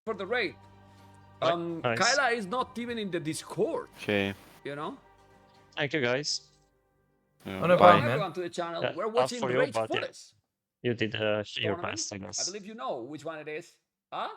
For the raid. Nice. Kyla is not even in the Discord. Okay. You know? Thank you, guys. Yeah, Oh, no bye. problem, man. Everyone to the channel. Yeah, We're up watching for you, Rage but yeah, Forest. you did your Tournament. best, I guess. I believe you know which one it is. Huh?